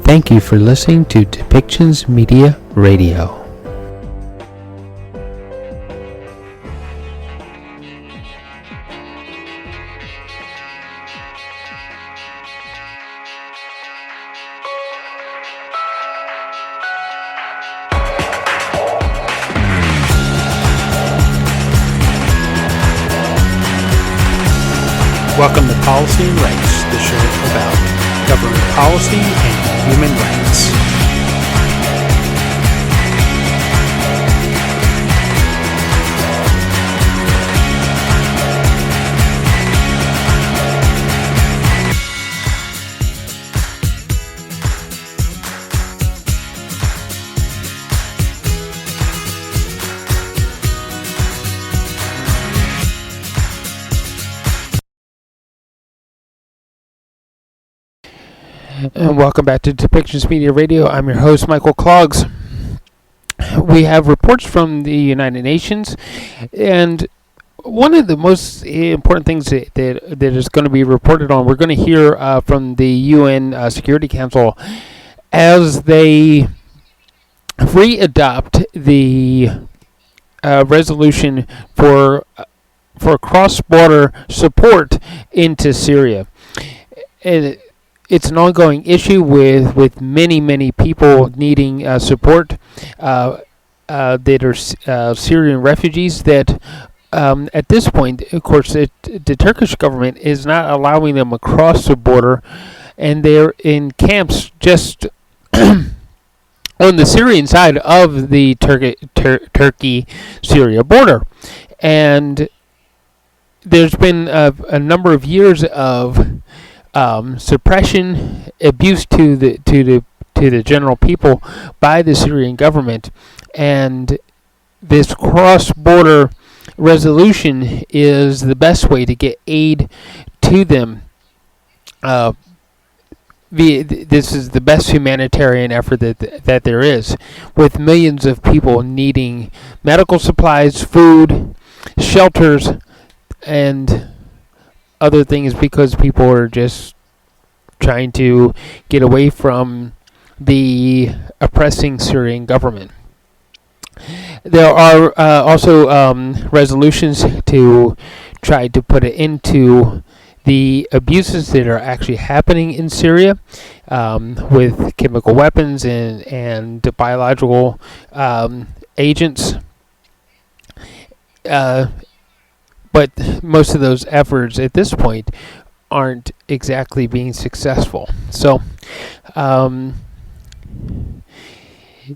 Thank you for listening to Depictions Media Radio. Welcome to Policy and Rights, the show about government policy and human rights. And welcome back to Depictions Media Radio. I'm your host, Michael Clogs. We have reports from the United Nations, and one of the most important things that is going to be reported on, we're going to hear from the UN Security Council as they re-adopt the resolution for cross-border support into Syria. It's an ongoing issue with many people needing support that are Syrian refugees that at this point, of course, the Turkish government is not allowing them across the border, and they're in camps just on the Syrian side of the Turkey-Syria border. And there's been a number of years of suppression, abuse to the general people by the Syrian government, and this cross-border resolution is the best way to get aid to them. This is the best humanitarian effort that there is, with millions of people needing medical supplies, food, shelters, and other things, because people are just trying to get away from the oppressing Syrian government. There are also resolutions to try to put an end to the abuses that are actually happening in Syria with chemical weapons and biological agents. But most of those efforts at this point aren't exactly being successful. So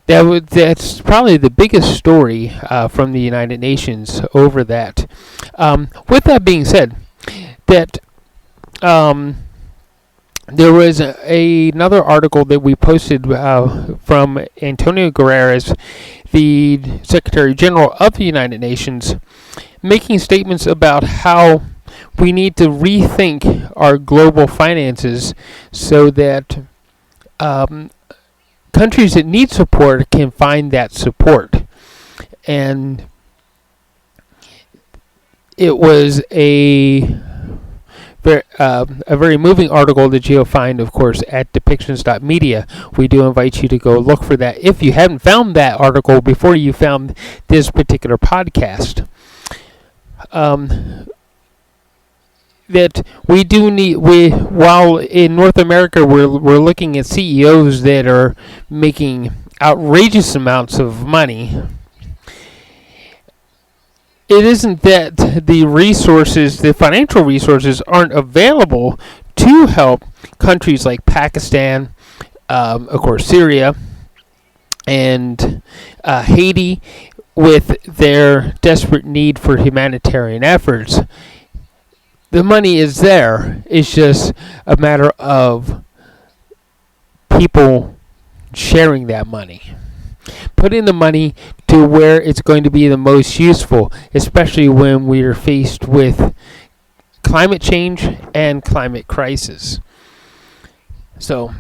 that's probably the biggest story from the United Nations over that. With that being said, that there was another article that we posted from António Guterres, the Secretary-General of the United Nations, making statements about how we need to rethink our global finances so that countries that need support can find that support. And it was a very moving article that you'll find, of course, at depictions.media. We do invite you to go look for that if you haven't found that article before you found this particular podcast. That we do need, while in North America we're looking at CEOs that are making outrageous amounts of money, it isn't that the financial resources aren't available to help countries like Pakistan, of course Syria, and Haiti with their desperate need for humanitarian efforts. The money is there. It's just a matter of people sharing that money. Putting the money to where it's going to be the most useful, especially when we are faced with climate change and climate crisis. So,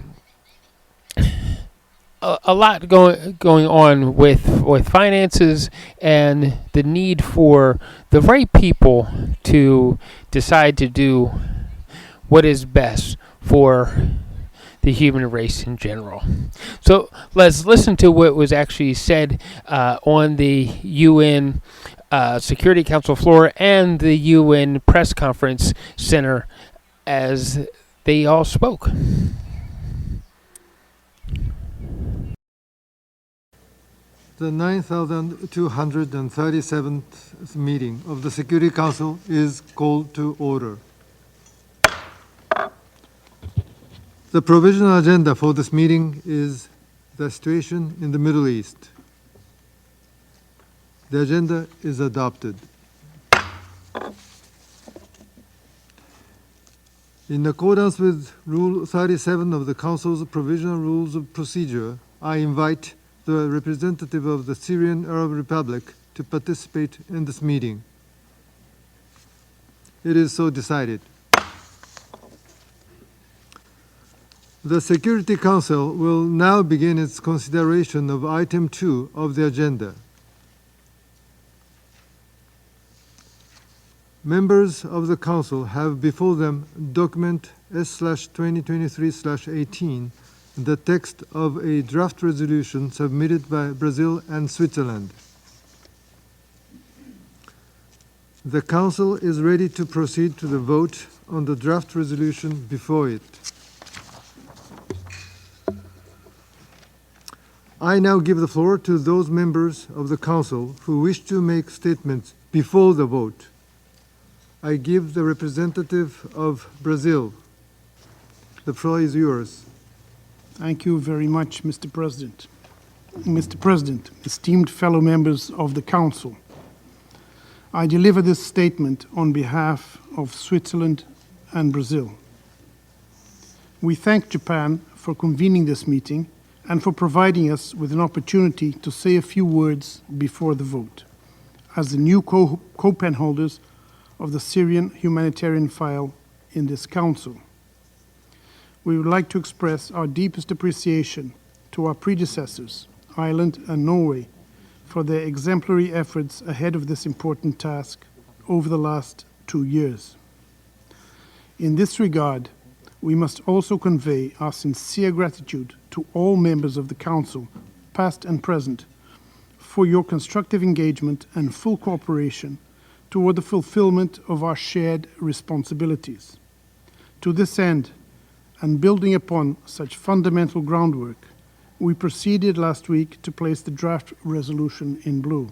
a lot going on with finances and the need for the right people to decide to do what is best for the human race in general. So let's listen to what was actually said on the UN Security Council floor and the UN press conference center as they all spoke. The 9,237th meeting of the Security Council is called to order. The provisional agenda for this meeting is the situation in the Middle East. The agenda is adopted. In accordance with Rule 37 of the Council's Provisional Rules of Procedure, I invite the representative of the Syrian Arab Republic to participate in this meeting. It is so decided. The Security Council will now begin its consideration of Item 2 of the agenda. Members of the Council have before them document S/2023/18, the text of a draft resolution submitted by Brazil and Switzerland. The Council is ready to proceed to the vote on the draft resolution before it. I now give the floor to those members of the Council who wish to make statements before the vote. I give the representative of Brazil. The floor is yours. Thank you very much, Mr. President. Mr. President, esteemed fellow members of the Council, I deliver this statement on behalf of Switzerland and Brazil. We thank Japan for convening this meeting and for providing us with an opportunity to say a few words before the vote, as the new co-pen holders of the Syrian humanitarian file in this Council. We would like to express our deepest appreciation to our predecessors, Ireland and Norway, for their exemplary efforts ahead of this important task over the last 2 years. In this regard, we must also convey our sincere gratitude to all members of the Council, past and present, for your constructive engagement and full cooperation toward the fulfillment of our shared responsibilities. To this end, and building upon such fundamental groundwork, we proceeded last week to place the draft resolution in blue.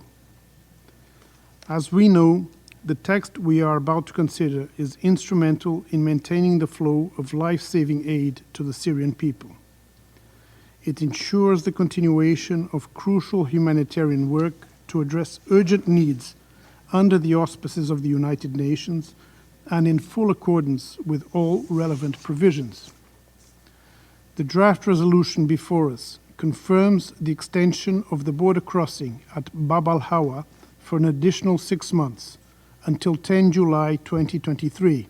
As we know, the text we are about to consider is instrumental in maintaining the flow of life-saving aid to the Syrian people. It ensures the continuation of crucial humanitarian work to address urgent needs under the auspices of the United Nations and in full accordance with all relevant provisions. The draft resolution before us confirms the extension of the border crossing at Bab al-Hawa for an additional 6 months until 10 July 2023,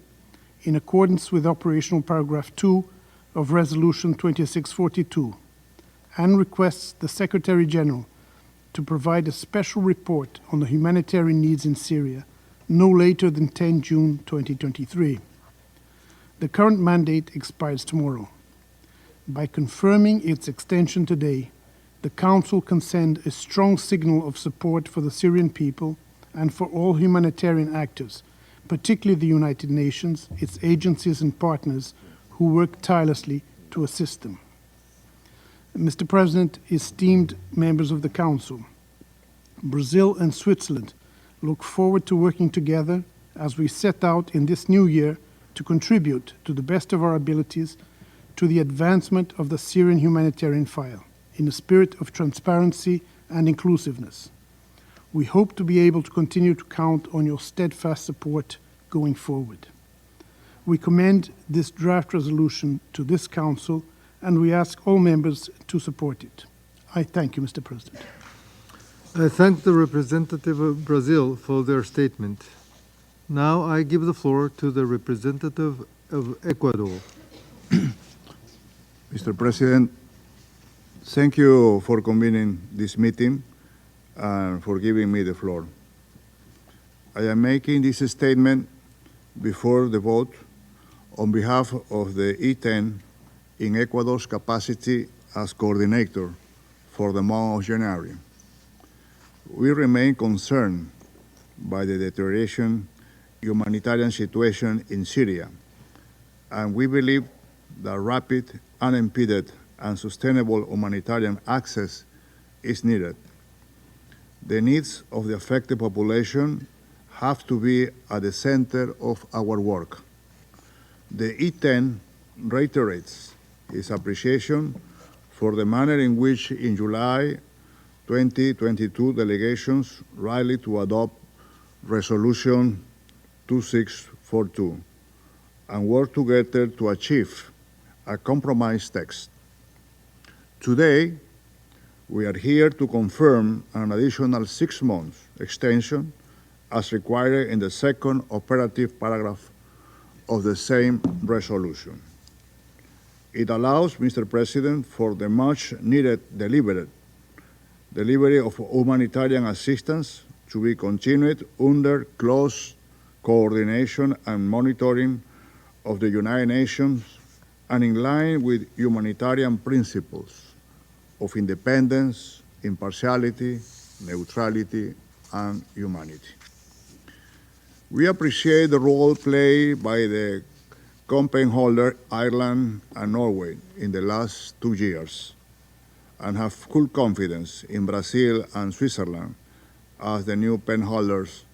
in accordance with operational paragraph 2 of Resolution 2642, and requests the Secretary-General to provide a special report on the humanitarian needs in Syria no later than 10 June 2023. The current mandate expires tomorrow. By confirming its extension today, the Council can send a strong signal of support for the Syrian people and for all humanitarian actors, particularly the United Nations, its agencies and partners who work tirelessly to assist them. Mr. President, esteemed members of the Council, Brazil and Switzerland look forward to working together as we set out in this new year to contribute to the best of our abilities to the advancement of the Syrian humanitarian file in a spirit of transparency and inclusiveness. We hope to be able to continue to count on your steadfast support going forward. We commend this draft resolution to this Council and we ask all members to support it. I thank you, Mr. President. I thank the representative of Brazil for their statement. Now I give the floor to the representative of Ecuador. Mr. President, thank you for convening this meeting and for giving me the floor. I am making this statement before the vote on behalf of the E10 in Ecuador's capacity as coordinator for the month of January. We remain concerned by the deterioration humanitarian situation in Syria, and we believe that rapid, unimpeded, and sustainable humanitarian access is needed. The needs of the affected population have to be at the center of our work. The E10 reiterates its appreciation for the manner in which, in July 2022, delegations rallied to adopt Resolution 2642 and work together to achieve a compromise text. Today, we are here to confirm an additional 6 months extension as required in the second operative paragraph of the same resolution. It allows, Mr. President, for the much-needed delivery of humanitarian assistance to be continued under close coordination and monitoring of the United Nations and in line with humanitarian principles of independence, impartiality, neutrality, and humanity. We appreciate the role played by the campaign holder, Ireland and Norway, in the last 2 years, and have full confidence in Brazil and Switzerland as the new pen holders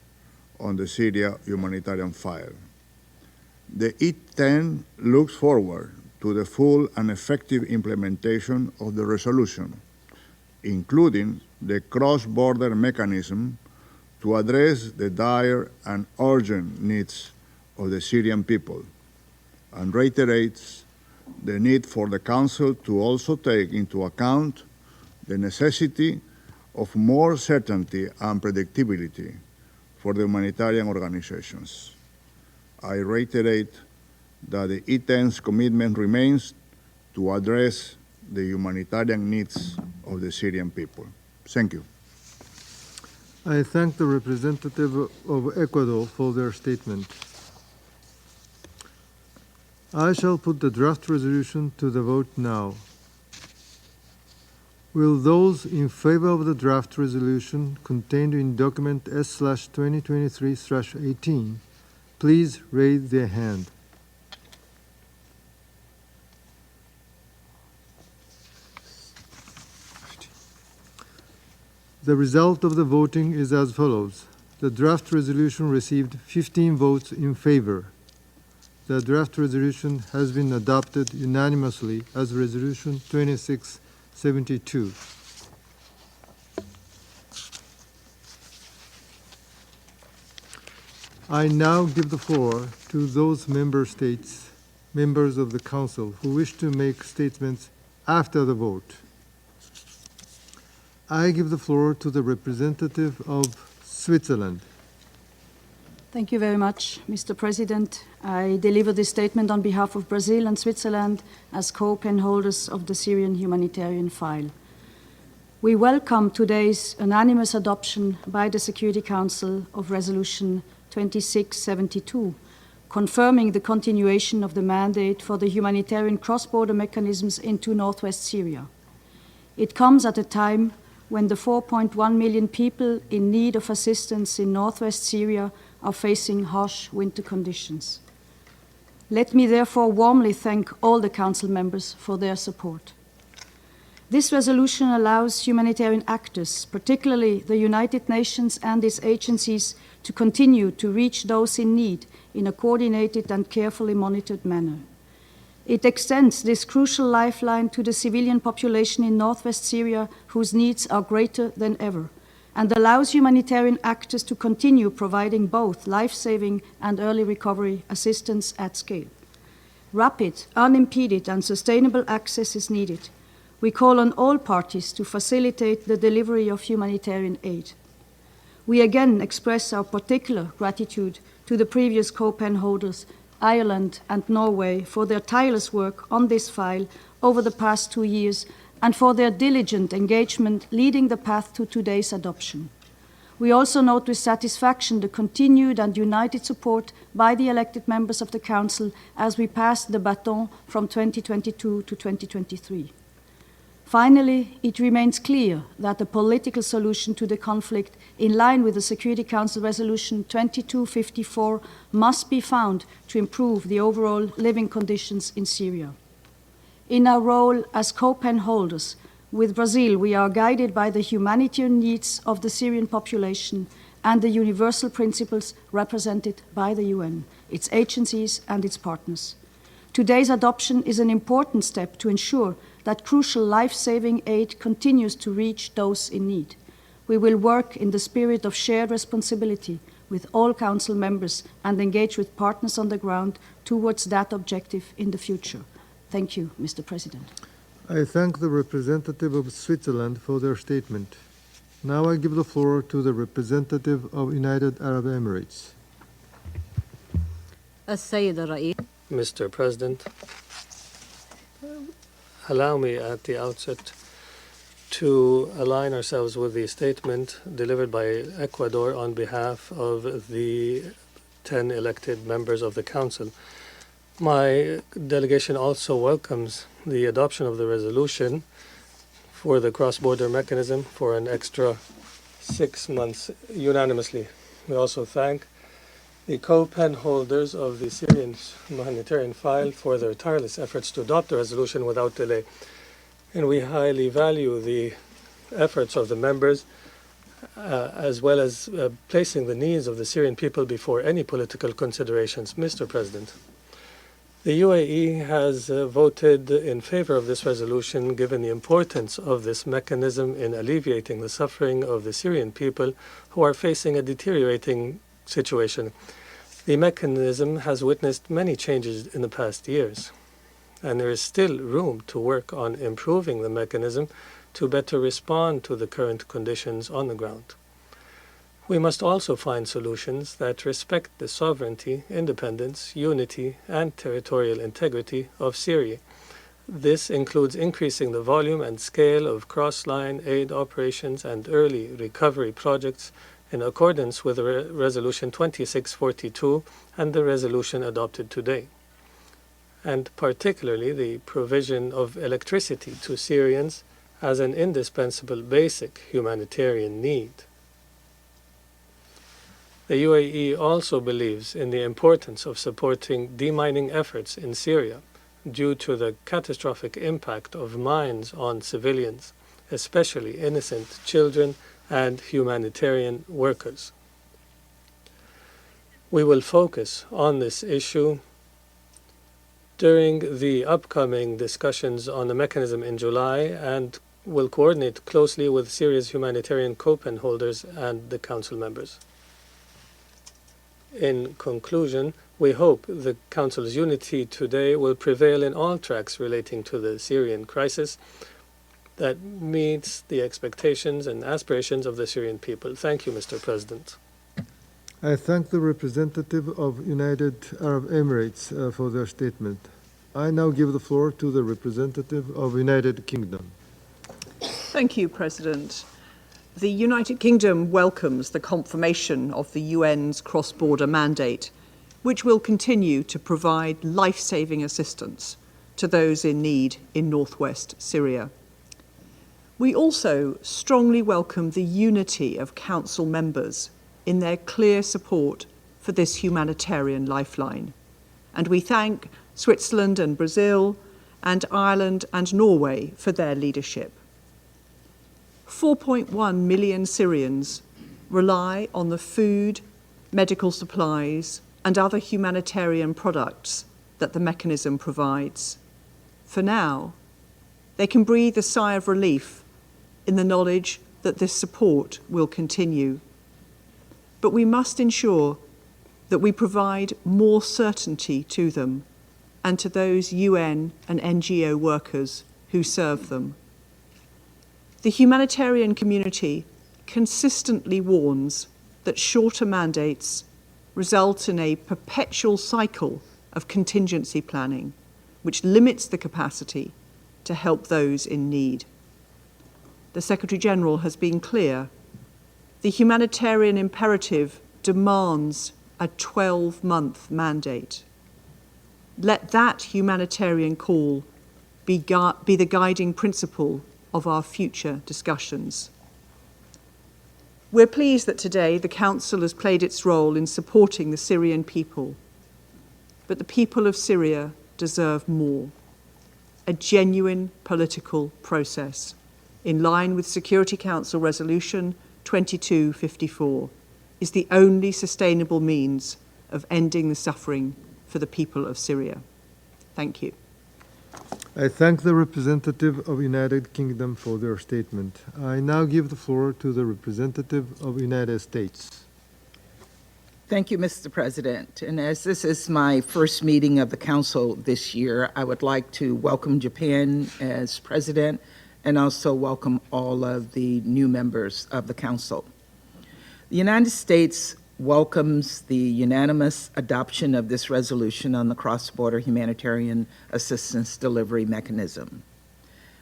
on the Syria humanitarian file. The E10 looks forward to the full and effective implementation of the resolution, including the cross-border mechanism to address the dire and urgent needs of the Syrian people, and reiterates the need for the Council to also take into account the necessity of more certainty and predictability for the humanitarian organizations. I reiterate that the E10's commitment remains to address the humanitarian needs of the Syrian people. Thank you. I thank the representative of Ecuador for their statement. I shall put the draft resolution to the vote now. Will those in favor of the draft resolution contained in document S/2023/18 please raise their hand. The result of the voting is as follows. The draft resolution received 15 votes in favor. The draft resolution has been adopted unanimously as Resolution 2672. I now give the floor to those members of the Council who wish to make statements after the vote. I give the floor to the representative of Switzerland. Thank you very much, Mr. President. I deliver this statement on behalf of Brazil and Switzerland as co-pen holders of the Syrian humanitarian file. We welcome today's unanimous adoption by the Security Council of Resolution 2672, confirming the continuation of the mandate for the humanitarian cross-border mechanisms into northwest Syria. It comes at a time when the 4.1 million people in need of assistance in northwest Syria are facing harsh winter conditions. Let me therefore warmly thank all the Council members for their support. This resolution allows humanitarian actors, particularly the United Nations and its agencies, to continue to reach those in need in a coordinated and carefully monitored manner. It extends this crucial lifeline to the civilian population in northwest Syria, whose needs are greater than ever, and allows humanitarian actors to continue providing both life-saving and early recovery assistance at scale. Rapid, unimpeded, and sustainable access is needed. We call on all parties to facilitate the delivery of humanitarian aid. We again express our particular gratitude to the previous co-pen holders, Ireland and Norway, for their tireless work on this file over the past 2 years and for their diligent engagement leading the path to today's adoption. We also note with satisfaction the continued and united support by the elected members of the Council as we pass the baton from 2022 to 2023. Finally, it remains clear that a political solution to the conflict in line with the Security Council Resolution 2254 must be found to improve the overall living conditions in Syria. In our role as co-pen holders with Brazil, we are guided by the humanitarian needs of the Syrian population and the universal principles represented by the UN, its agencies and its partners. Today's adoption is an important step to ensure that crucial life-saving aid continues to reach those in need. We will work in the spirit of shared responsibility with all Council members and engage with partners on the ground towards that objective in the future. Thank you, Mr. President. I thank the representative of Switzerland for their statement. Now I give the floor to the representative of United Arab Emirates. Mr. President, allow me at the outset to align ourselves with the statement delivered by Ecuador on behalf of the 10 elected members of the Council. My delegation also welcomes the adoption of the resolution for the cross-border mechanism for an extra 6 months unanimously. We also thank the co-pen holders of the Syrian humanitarian file for their tireless efforts to adopt the resolution without delay. And we highly value the efforts of the members as well as placing the needs of the Syrian people before any political considerations. Mr. President, the UAE has voted in favor of this resolution given the importance of this mechanism in alleviating the suffering of the Syrian people who are facing a deteriorating situation. The mechanism has witnessed many changes in the past years, and there is still room to work on improving the mechanism to better respond to the current conditions on the ground. We must also find solutions that respect the sovereignty, independence, unity, and territorial integrity of Syria. This includes increasing the volume and scale of cross-line aid operations and early recovery projects in accordance with Resolution 2642 and the resolution adopted today, and particularly the provision of electricity to Syrians as an indispensable basic humanitarian need. The UAE also believes in the importance of supporting demining efforts in Syria due to the catastrophic impact of mines on civilians, especially innocent children and humanitarian workers. We will focus on this issue during the upcoming discussions on the mechanism in July and will coordinate closely with Syria's humanitarian co-pen holders and the Council members. In conclusion, we hope the Council's unity today will prevail in all tracks relating to the Syrian crisis that meets the expectations and aspirations of the Syrian people. Thank you, Mr. President. I thank the representative of United Arab Emirates for their statement. I now give the floor to the representative of United Kingdom. Thank you, President. The United Kingdom welcomes the confirmation of the UN's cross-border mandate, which will continue to provide life-saving assistance to those in need in northwest Syria. We also strongly welcome the unity of Council members in their clear support for this humanitarian lifeline. And we thank Switzerland and Brazil and Ireland and Norway for their leadership. 4.1 million Syrians rely on the food, medical supplies, and other humanitarian products that the mechanism provides. For now, they can breathe a sigh of relief in the knowledge that this support will continue. But we must ensure that we provide more certainty to them and to those UN and NGO workers who serve them. The humanitarian community consistently warns that shorter mandates result in a perpetual cycle of contingency planning, which limits the capacity to help those in need. The Secretary-General has been clear. The humanitarian imperative demands a 12-month mandate. Let that humanitarian call be the guiding principle of our future discussions. We're pleased that today the Council has played its role in supporting the Syrian people, but the people of Syria deserve more. A genuine political process in line with Security Council Resolution 2254 is the only sustainable means of ending the suffering for the people of Syria. Thank you. I thank the representative of United Kingdom for their statement. I now give the floor to the representative of United States. Thank you, Mr. President. And as this is my first meeting of the Council this year, I would like to welcome Japan as President and also welcome all of the new members of the Council. The United States welcomes the unanimous adoption of this resolution on the cross-border humanitarian assistance delivery mechanism.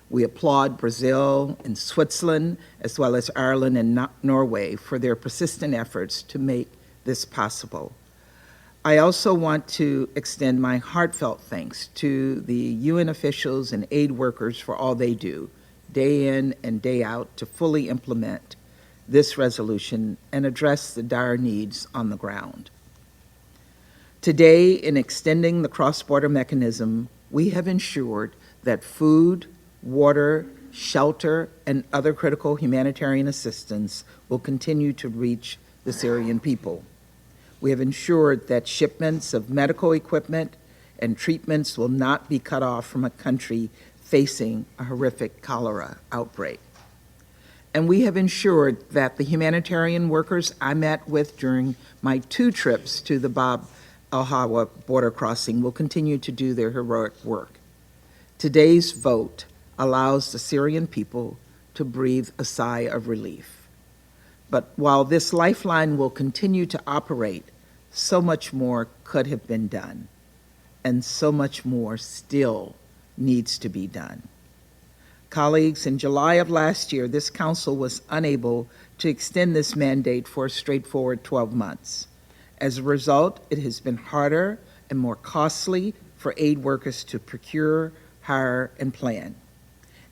We applaud Brazil and Switzerland, as well as Ireland and Norway, for their persistent efforts to make this possible. I also want to extend my heartfelt thanks to the UN officials and aid workers for all they do, day in and day out, to fully implement this resolution and address the dire needs on the ground. Today, in extending the cross-border mechanism, we have ensured that food, water, shelter, and other critical humanitarian assistance will continue to reach the Syrian people. We have ensured that shipments of medical equipment and treatments will not be cut off from a country facing a horrific cholera outbreak. And we have ensured that the humanitarian workers I met with during my 2 trips to the Bab al-Hawa border crossing will continue to do their heroic work. Today's vote allows the Syrian people to breathe a sigh of relief. But while this lifeline will continue to operate, so much more could have been done, and so much more still needs to be done. Colleagues, in July of last year, this Council was unable to extend this mandate for a straightforward 12 months. As a result, it has been harder and more costly for aid workers to procure, hire, and plan.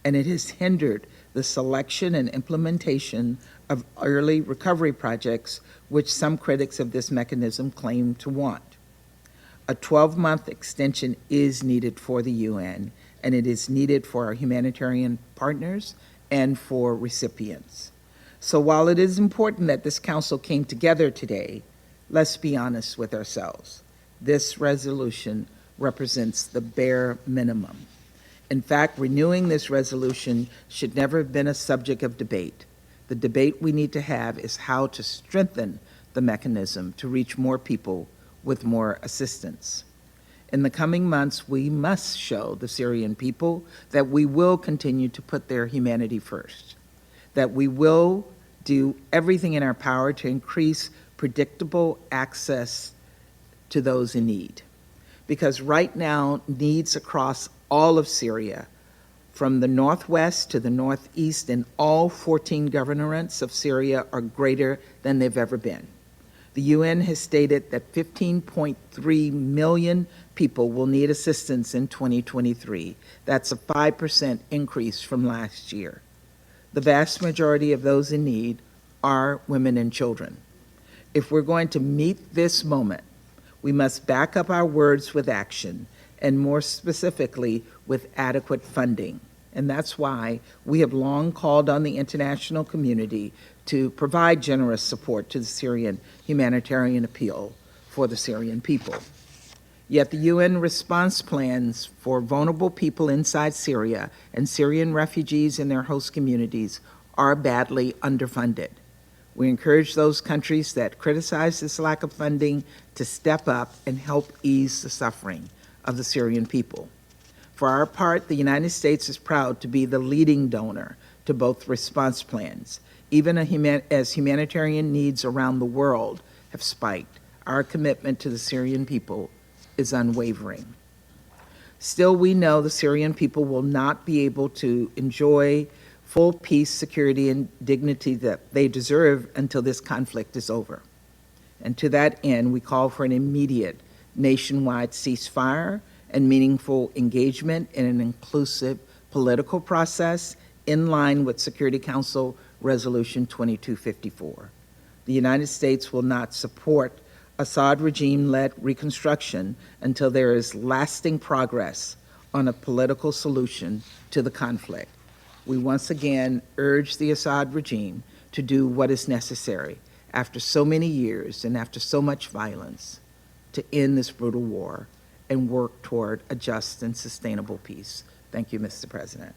And it has hindered the selection and implementation of early recovery projects, which some critics of this mechanism claim to want. A 12-month extension is needed for the UN, and it is needed for our humanitarian partners and for recipients. So while it is important that this Council came together today, let's be honest with ourselves. This resolution represents the bare minimum. In fact, renewing this resolution should never have been a subject of debate. The debate we need to have is how to strengthen the mechanism to reach more people with more assistance. In the coming months, we must show the Syrian people that we will continue to put their humanity first, that we will do everything in our power to increase predictable access to those in need. Because right now, needs across all of Syria, from the northwest to the northeast in all 14 governorates of Syria, are greater than they've ever been. The UN has stated that 15.3 million people will need assistance in 2023. That's a 5% increase from last year. The vast majority of those in need are women and children. If we're going to meet this moment, we must back up our words with action, and more specifically with adequate funding. And that's why we have long called on the international community to provide generous support to the Syrian humanitarian appeal for the Syrian people. Yet the UN response plans for vulnerable people inside Syria and Syrian refugees in their host communities are badly underfunded. We encourage those countries that criticize this lack of funding to step up and help ease the suffering of the Syrian people. For our part, the United States is proud to be the leading donor to both response plans. Even as humanitarian needs around the world have spiked, our commitment to the Syrian people is unwavering. Still, we know the Syrian people will not be able to enjoy full peace, security, and dignity that they deserve until this conflict is over. And to that end, we call for an immediate nationwide ceasefire and meaningful engagement in an inclusive political process in line with Security Council Resolution 2254. The United States will not support Assad regime-led reconstruction until there is lasting progress on a political solution to the conflict. We once again urge the Assad regime to do what is necessary after so many years and after so much violence to end this brutal war and work toward a just and sustainable peace. Thank you, Mr. President.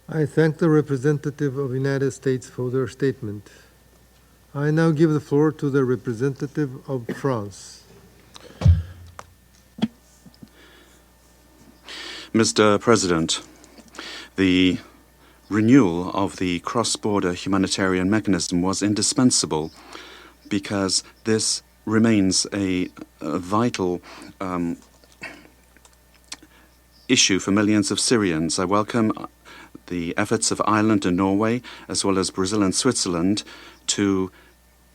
I thank the representative of the United States for their statement. I now give the floor to the representative of France. Mr. President, the renewal of the cross-border humanitarian mechanism was indispensable because this remains a vital issue for millions of Syrians. I welcome the efforts of Ireland and Norway, as well as Brazil and Switzerland, to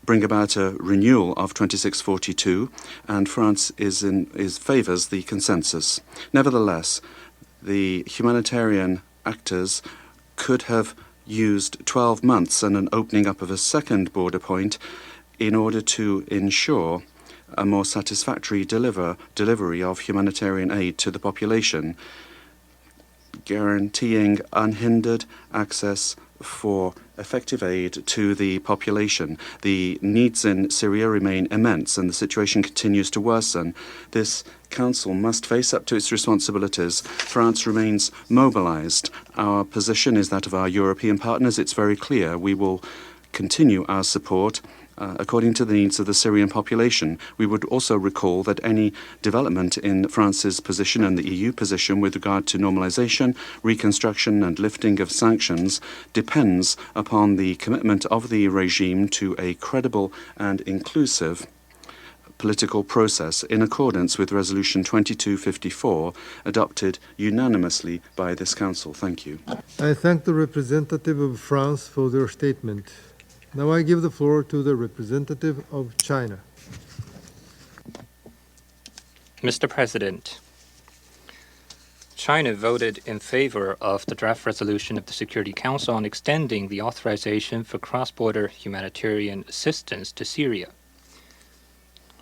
bring about a renewal of 2642, and France favors the consensus. Nevertheless, the humanitarian actors could have used 12 months and an opening up of a second border point in order to ensure a more satisfactory delivery of humanitarian aid to the population, guaranteeing unhindered access for effective aid to the population. The needs in Syria remain immense and the situation continues to worsen. This Council must face up to its responsibilities. France remains mobilized. Our position is that of our European partners. It's very clear. We will continue our support according to the needs of the Syrian population. We would also recall that any development in France's position and the EU position with regard to normalization, reconstruction and lifting of sanctions depends upon the commitment of the regime to a credible and inclusive political process in accordance with Resolution 2254 adopted unanimously by this Council. Thank you. I thank the representative of France for their statement. Now I give the floor to the representative of China. Mr. President, China voted in favor of the draft resolution of the Security Council on extending the authorization for cross-border humanitarian assistance to Syria.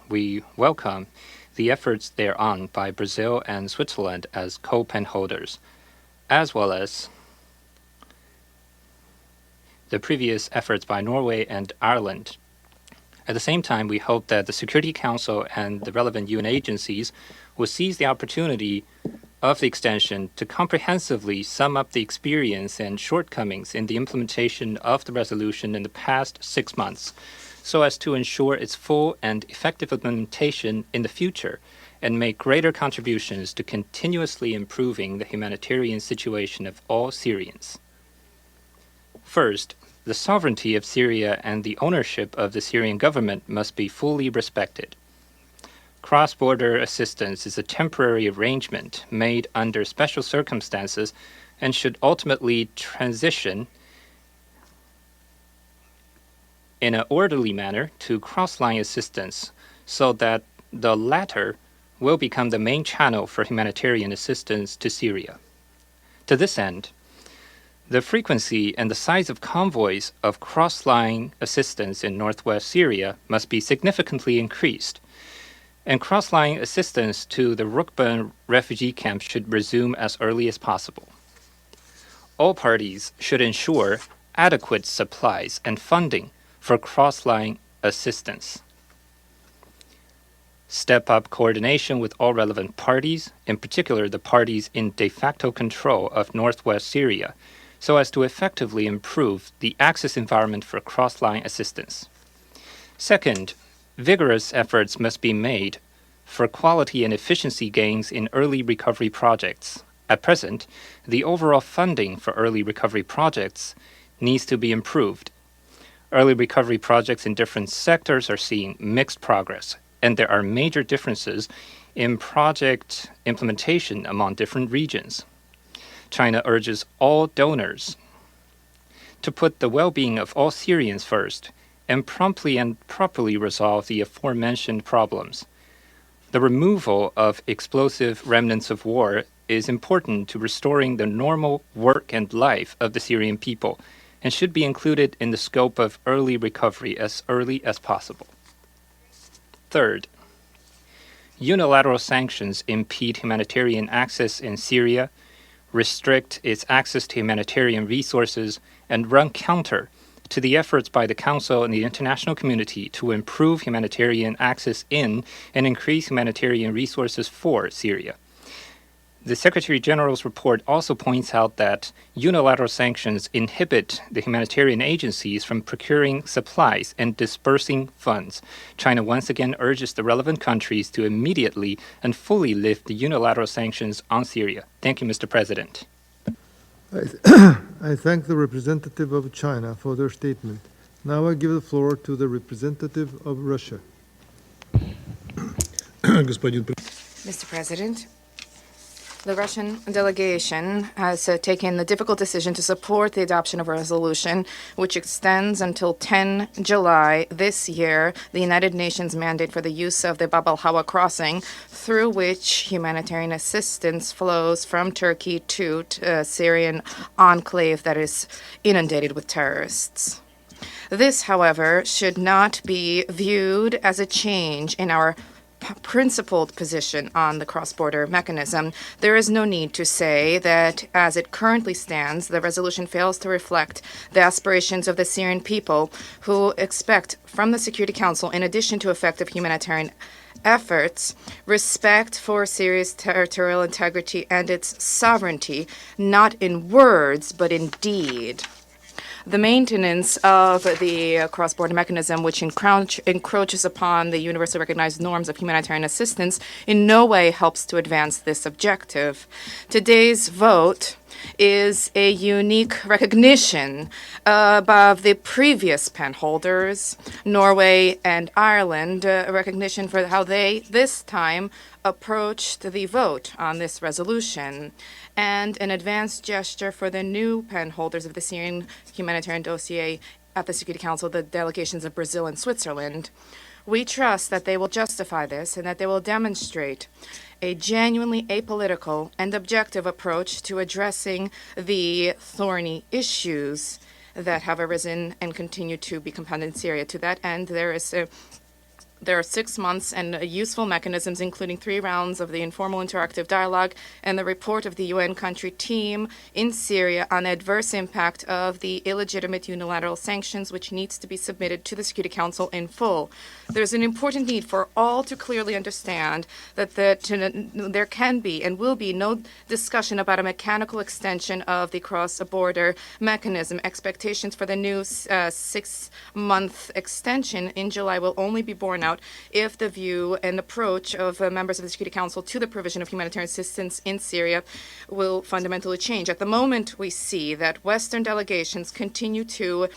We welcome the efforts thereon by Brazil and Switzerland as co-pen holders, as well as the previous efforts by Norway and Ireland. At the same time, we hope that the Security Council and the relevant UN agencies will seize the opportunity of the extension to comprehensively sum up the experience and shortcomings in the implementation of the resolution in the past 6 months, so as to ensure its full and effective implementation in the future and make greater contributions to continuously improving the humanitarian situation of all Syrians. First, the sovereignty of Syria and the ownership of the Syrian government must be fully respected. Cross-border assistance is a temporary arrangement made under special circumstances and should ultimately transition in an orderly manner to cross-line assistance so that the latter will become the main channel for humanitarian assistance to Syria. To this end, the frequency and the size of convoys of cross-line assistance in northwest Syria must be significantly increased, and cross-line assistance to the Rukban refugee camp should resume as early as possible. All parties should ensure adequate supplies and funding for cross-line assistance. Step up coordination with all relevant parties, in particular the parties in de facto control of northwest Syria, so as to effectively improve the access environment for cross-line assistance. Second, vigorous efforts must be made for quality and efficiency gains in early recovery projects. At present, the overall funding for early recovery projects needs to be improved. Early recovery projects in different sectors are seeing mixed progress, and there are major differences in project implementation among different regions. China urges all donors to put the well-being of all Syrians first and promptly and properly resolve the aforementioned problems. The removal of explosive remnants of war is important to restoring the normal work and life of the Syrian people and should be included in the scope of early recovery as early as possible. Third, unilateral sanctions impede humanitarian access in Syria, restrict its access to humanitarian resources, and run counter to the efforts by the Council and the international community to improve humanitarian access in and increase humanitarian resources for Syria. The Secretary-General's report also points out that unilateral sanctions inhibit the humanitarian agencies from procuring supplies and dispersing funds. China once again urges the relevant countries to immediately and fully lift the unilateral sanctions on Syria. Thank you, Mr. President. I thank the representative of China for their statement. Now I give the floor to the representative of Russia. Mr. President, the Russian delegation has taken the difficult decision to support the adoption of a resolution which extends until 10 July this year the United Nations mandate for the use of the Bab al-Hawa crossing, through which humanitarian assistance flows from Turkey to a Syrian enclave that is inundated with terrorists. This, however, should not be viewed as a change in our principled position on the cross-border mechanism. There is no need to say that, as it currently stands, the resolution fails to reflect the aspirations of the Syrian people, who expect from the Security Council, in addition to effective humanitarian efforts, respect for Syria's territorial integrity and its sovereignty, not in words, but in deed. The maintenance of the cross-border mechanism, which encroaches upon the universally recognized norms of humanitarian assistance, in no way helps to advance this objective. Today's vote is a unique recognition of the previous pen holders, Norway and Ireland, a recognition for how they, this time, approached the vote on this resolution, and an advanced gesture for the new pen holders of the Syrian humanitarian dossier at the Security Council, the delegations of Brazil and Switzerland. We trust that they will justify this and that they will demonstrate a genuinely apolitical and objective approach to addressing the thorny issues that have arisen and continue to be compounded in Syria. To that end, there are 6 months and useful mechanisms, including 3 rounds of the informal interactive dialogue and the report of the UN country team in Syria on adverse impact of the illegitimate unilateral sanctions, which needs to be submitted to the Security Council in full. There's an important need for all to clearly understand that there can be and will be no discussion about a mechanical extension of the cross-border mechanism. Expectations for the new 6-month extension in July will only be borne out if the view and approach of members of the Security Council to the provision of humanitarian assistance in Syria will fundamentally change. At the moment, we see that Western delegations continue to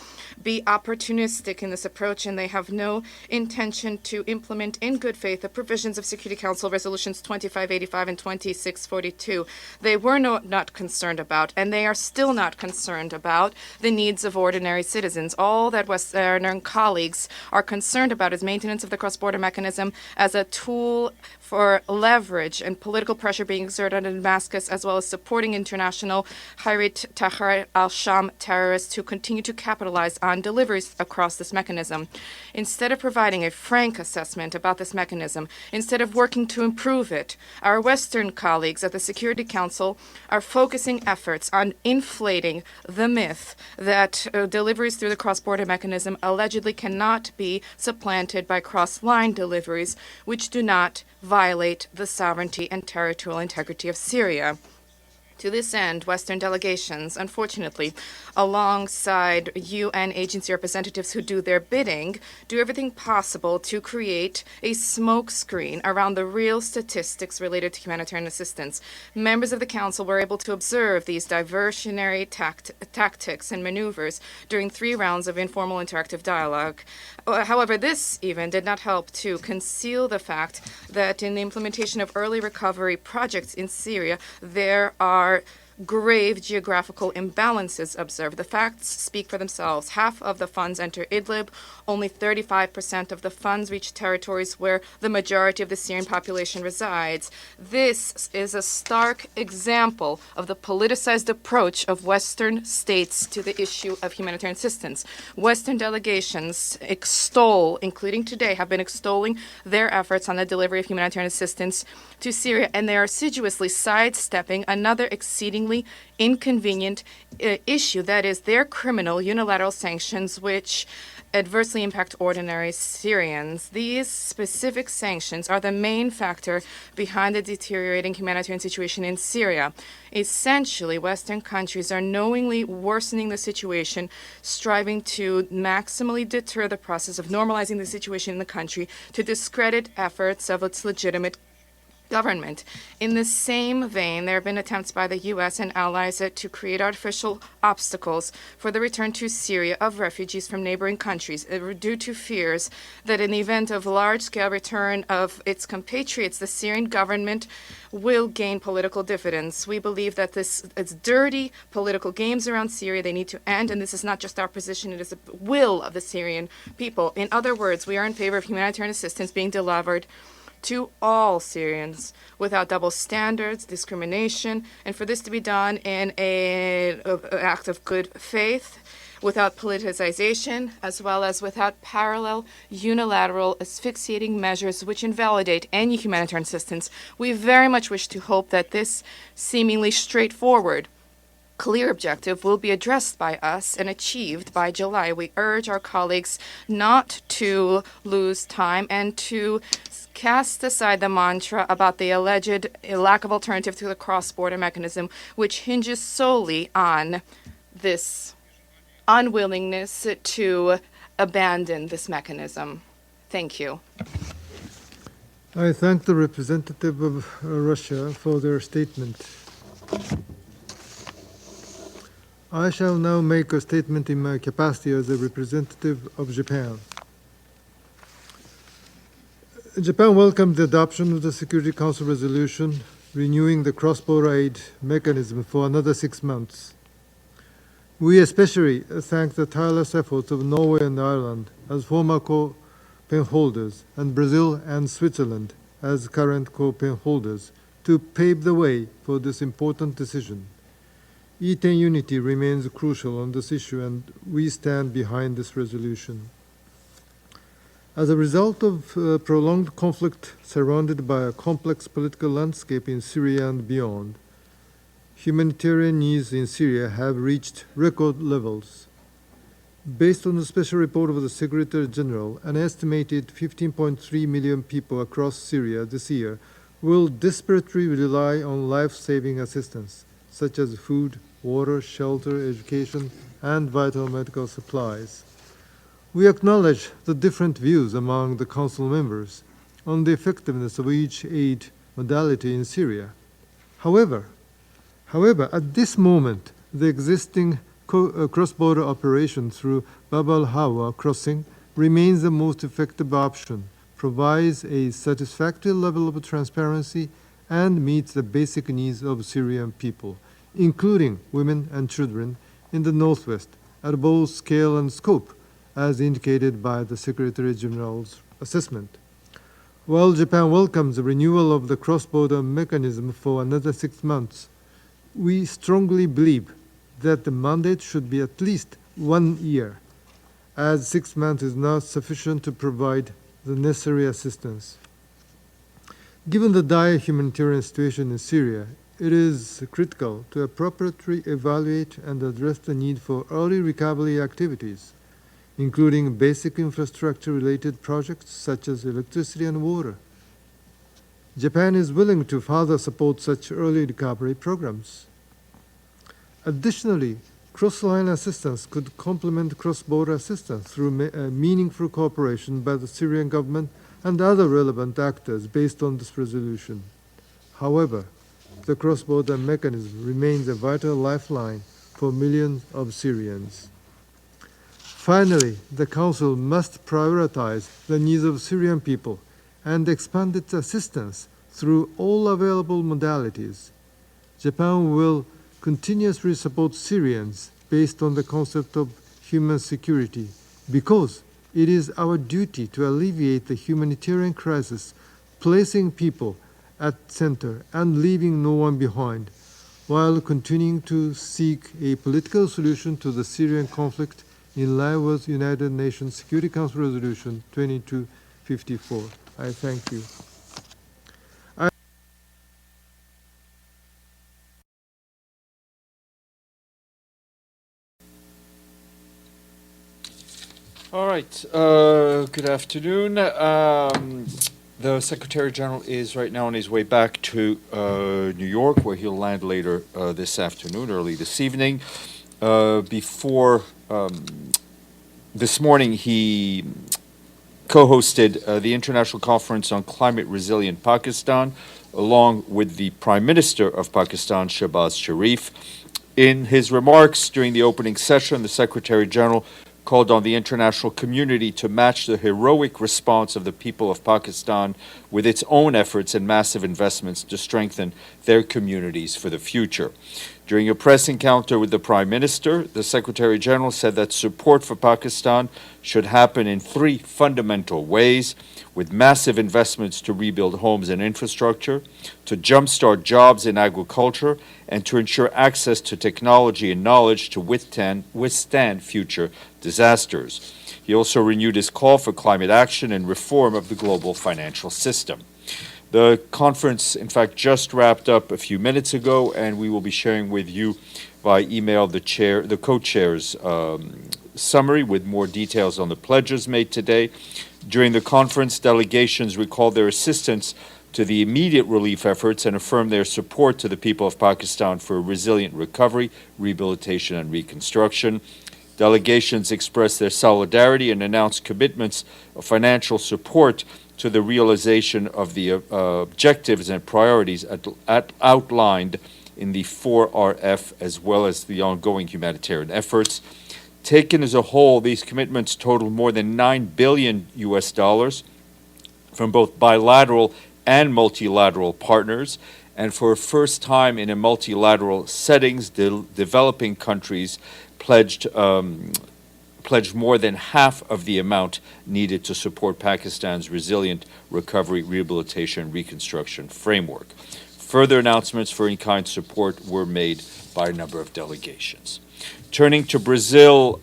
be opportunistic in this approach, and they have no intention to implement in good faith the provisions of Security Council resolutions 2585 and 2642. They were not concerned about, and they are still not concerned about, the needs of ordinary citizens. All that Western colleagues are concerned about is maintenance of the cross-border mechanism as a tool for leverage and political pressure being exerted in Damascus, as well as supporting international Hayat Tahrir al-Sham terrorists who continue to capitalize on deliveries across this mechanism. Instead of providing a frank assessment about this mechanism, instead of working to improve it, our Western colleagues at the Security Council are focusing efforts on inflating the myth that deliveries through the cross-border mechanism allegedly cannot be supplanted by cross-line deliveries, which do not violate the sovereignty and territorial integrity of Syria. To this end, Western delegations, unfortunately, alongside UN agency representatives who do their bidding, do everything possible to create a smokescreen around the real statistics related to humanitarian assistance. Members of the Council were able to observe these diversionary tactics and maneuvers during 3 rounds of informal interactive dialogue. However, this even did not help to conceal the fact that in the implementation of early recovery projects in Syria, there are grave geographical imbalances observed. The facts speak for themselves. Half of the funds enter Idlib. Only 35% of the funds reach territories where the majority of the Syrian population resides. This is a stark example of the politicized approach of Western states to the issue of humanitarian assistance. Western delegations extol, including today, have been extolling their efforts on the delivery of humanitarian assistance to Syria, and they are assiduously sidestepping another exceedingly inconvenient issue, that is their criminal unilateral sanctions, which adversely impact ordinary Syrians. These specific sanctions are the main factor behind the deteriorating humanitarian situation in Syria. Essentially, Western countries are knowingly worsening the situation, striving to maximally deter the process of normalizing the situation in the country, to discredit efforts of its legitimate government. In the same vein, there have been attempts by the U.S. and allies to create artificial obstacles for the return to Syria of refugees from neighboring countries due to fears that in the event of large-scale return of its compatriots, the Syrian government will gain political dividends. We believe that it's dirty political games around Syria. They need to end, and this is not just our position, it is the will of the Syrian people. In other words, we are in favor of humanitarian assistance being delivered to all Syrians without double standards, discrimination, and for this to be done in an act of good faith, without politicization, as well as without parallel, unilateral, asphyxiating measures which invalidate any humanitarian assistance. We very much wish to hope that this seemingly straightforward, clear objective will be addressed by us and achieved by July. We urge our colleagues not to lose time and to cast aside the mantra about the alleged lack of alternative to the cross-border mechanism, which hinges solely on this unwillingness to abandon this mechanism. Thank you. I thank the representative of Russia for their statement. I shall now make a statement in my capacity as a representative of Japan. Japan welcomed the adoption of the Security Council resolution renewing the cross-border aid mechanism for another 6 months. We especially thank the tireless efforts of Norway and Ireland as former co-pen holders and Brazil and Switzerland as current co-pen holders to pave the way for this important decision. E10 unity remains crucial on this issue, and we stand behind this resolution. As a result of prolonged conflict surrounded by a complex political landscape in Syria and beyond, humanitarian needs in Syria have reached record levels. Based on the special report of the Secretary-General, an estimated 15.3 million people across Syria this year will desperately rely on life-saving assistance, such as food, water, shelter, education, and vital medical supplies. We acknowledge the different views among the Council members on the effectiveness of each aid modality in Syria. However, at this moment, the existing cross-border operation through Bab al-Hawa crossing remains the most effective option, provides a satisfactory level of transparency, and meets the basic needs of Syrian people, including women and children in the northwest, at both scale and scope, as indicated by the Secretary-General's assessment. While Japan welcomes the renewal of the cross-border mechanism for another 6 months, we strongly believe that the mandate should be at least 1 year, as 6 months is not sufficient to provide the necessary assistance. Given the dire humanitarian situation in Syria, it is critical to appropriately evaluate and address the need for early recovery activities, including basic infrastructure-related projects such as electricity and water. Japan is willing to further support such early recovery programs. Additionally, cross-line assistance could complement cross-border assistance through meaningful cooperation by the Syrian government and other relevant actors based on this resolution. However, the cross-border mechanism remains a vital lifeline for millions of Syrians. Finally, the Council must prioritize the needs of Syrian people and expand its assistance through all available modalities. Japan will continuously support Syrians based on the concept of human security, because it is our duty to alleviate the humanitarian crisis, placing people at center and leaving no one behind, while continuing to seek a political solution to the Syrian conflict in line with United Nations Security Council Resolution 2254. I thank you. All right. Good afternoon. The Secretary General is right now on his way back to New York, where he'll land later this afternoon, early this evening. Before this morning, he co-hosted the International Conference on Climate Resilient Pakistan, along with the Prime Minister of Pakistan, Shehbaz Sharif. In his remarks during the opening session, the Secretary General called on the international community to match the heroic response of the people of Pakistan with its own efforts and massive investments to strengthen their communities for the future. During a press encounter with the Prime Minister, the Secretary General said that support for Pakistan should happen in three fundamental ways: with massive investments to rebuild homes and infrastructure, to jumpstart jobs in agriculture, and to ensure access to technology and knowledge to withstand future disasters. He also renewed his call for climate action and reform of the global financial system. The conference, in fact, just wrapped up a few minutes ago, and we will be sharing with you by email the co-chair's summary with more details on the pledges made today. During the conference, delegations recalled their assistance to the immediate relief efforts and affirmed their support to the people of Pakistan for a resilient recovery, rehabilitation, and reconstruction. Delegations expressed their solidarity and announced commitments of financial support to the realization of the objectives and priorities outlined in the 4RF, as well as the ongoing humanitarian efforts. Taken as a whole, these commitments total more than $9 billion from both bilateral and multilateral partners, and for a first time in a multilateral settings, developing countries pledged more than half of the amount needed to support Pakistan's resilient recovery, rehabilitation, and reconstruction framework. Further announcements for in-kind support were made by a number of delegations. Turning to Brazil,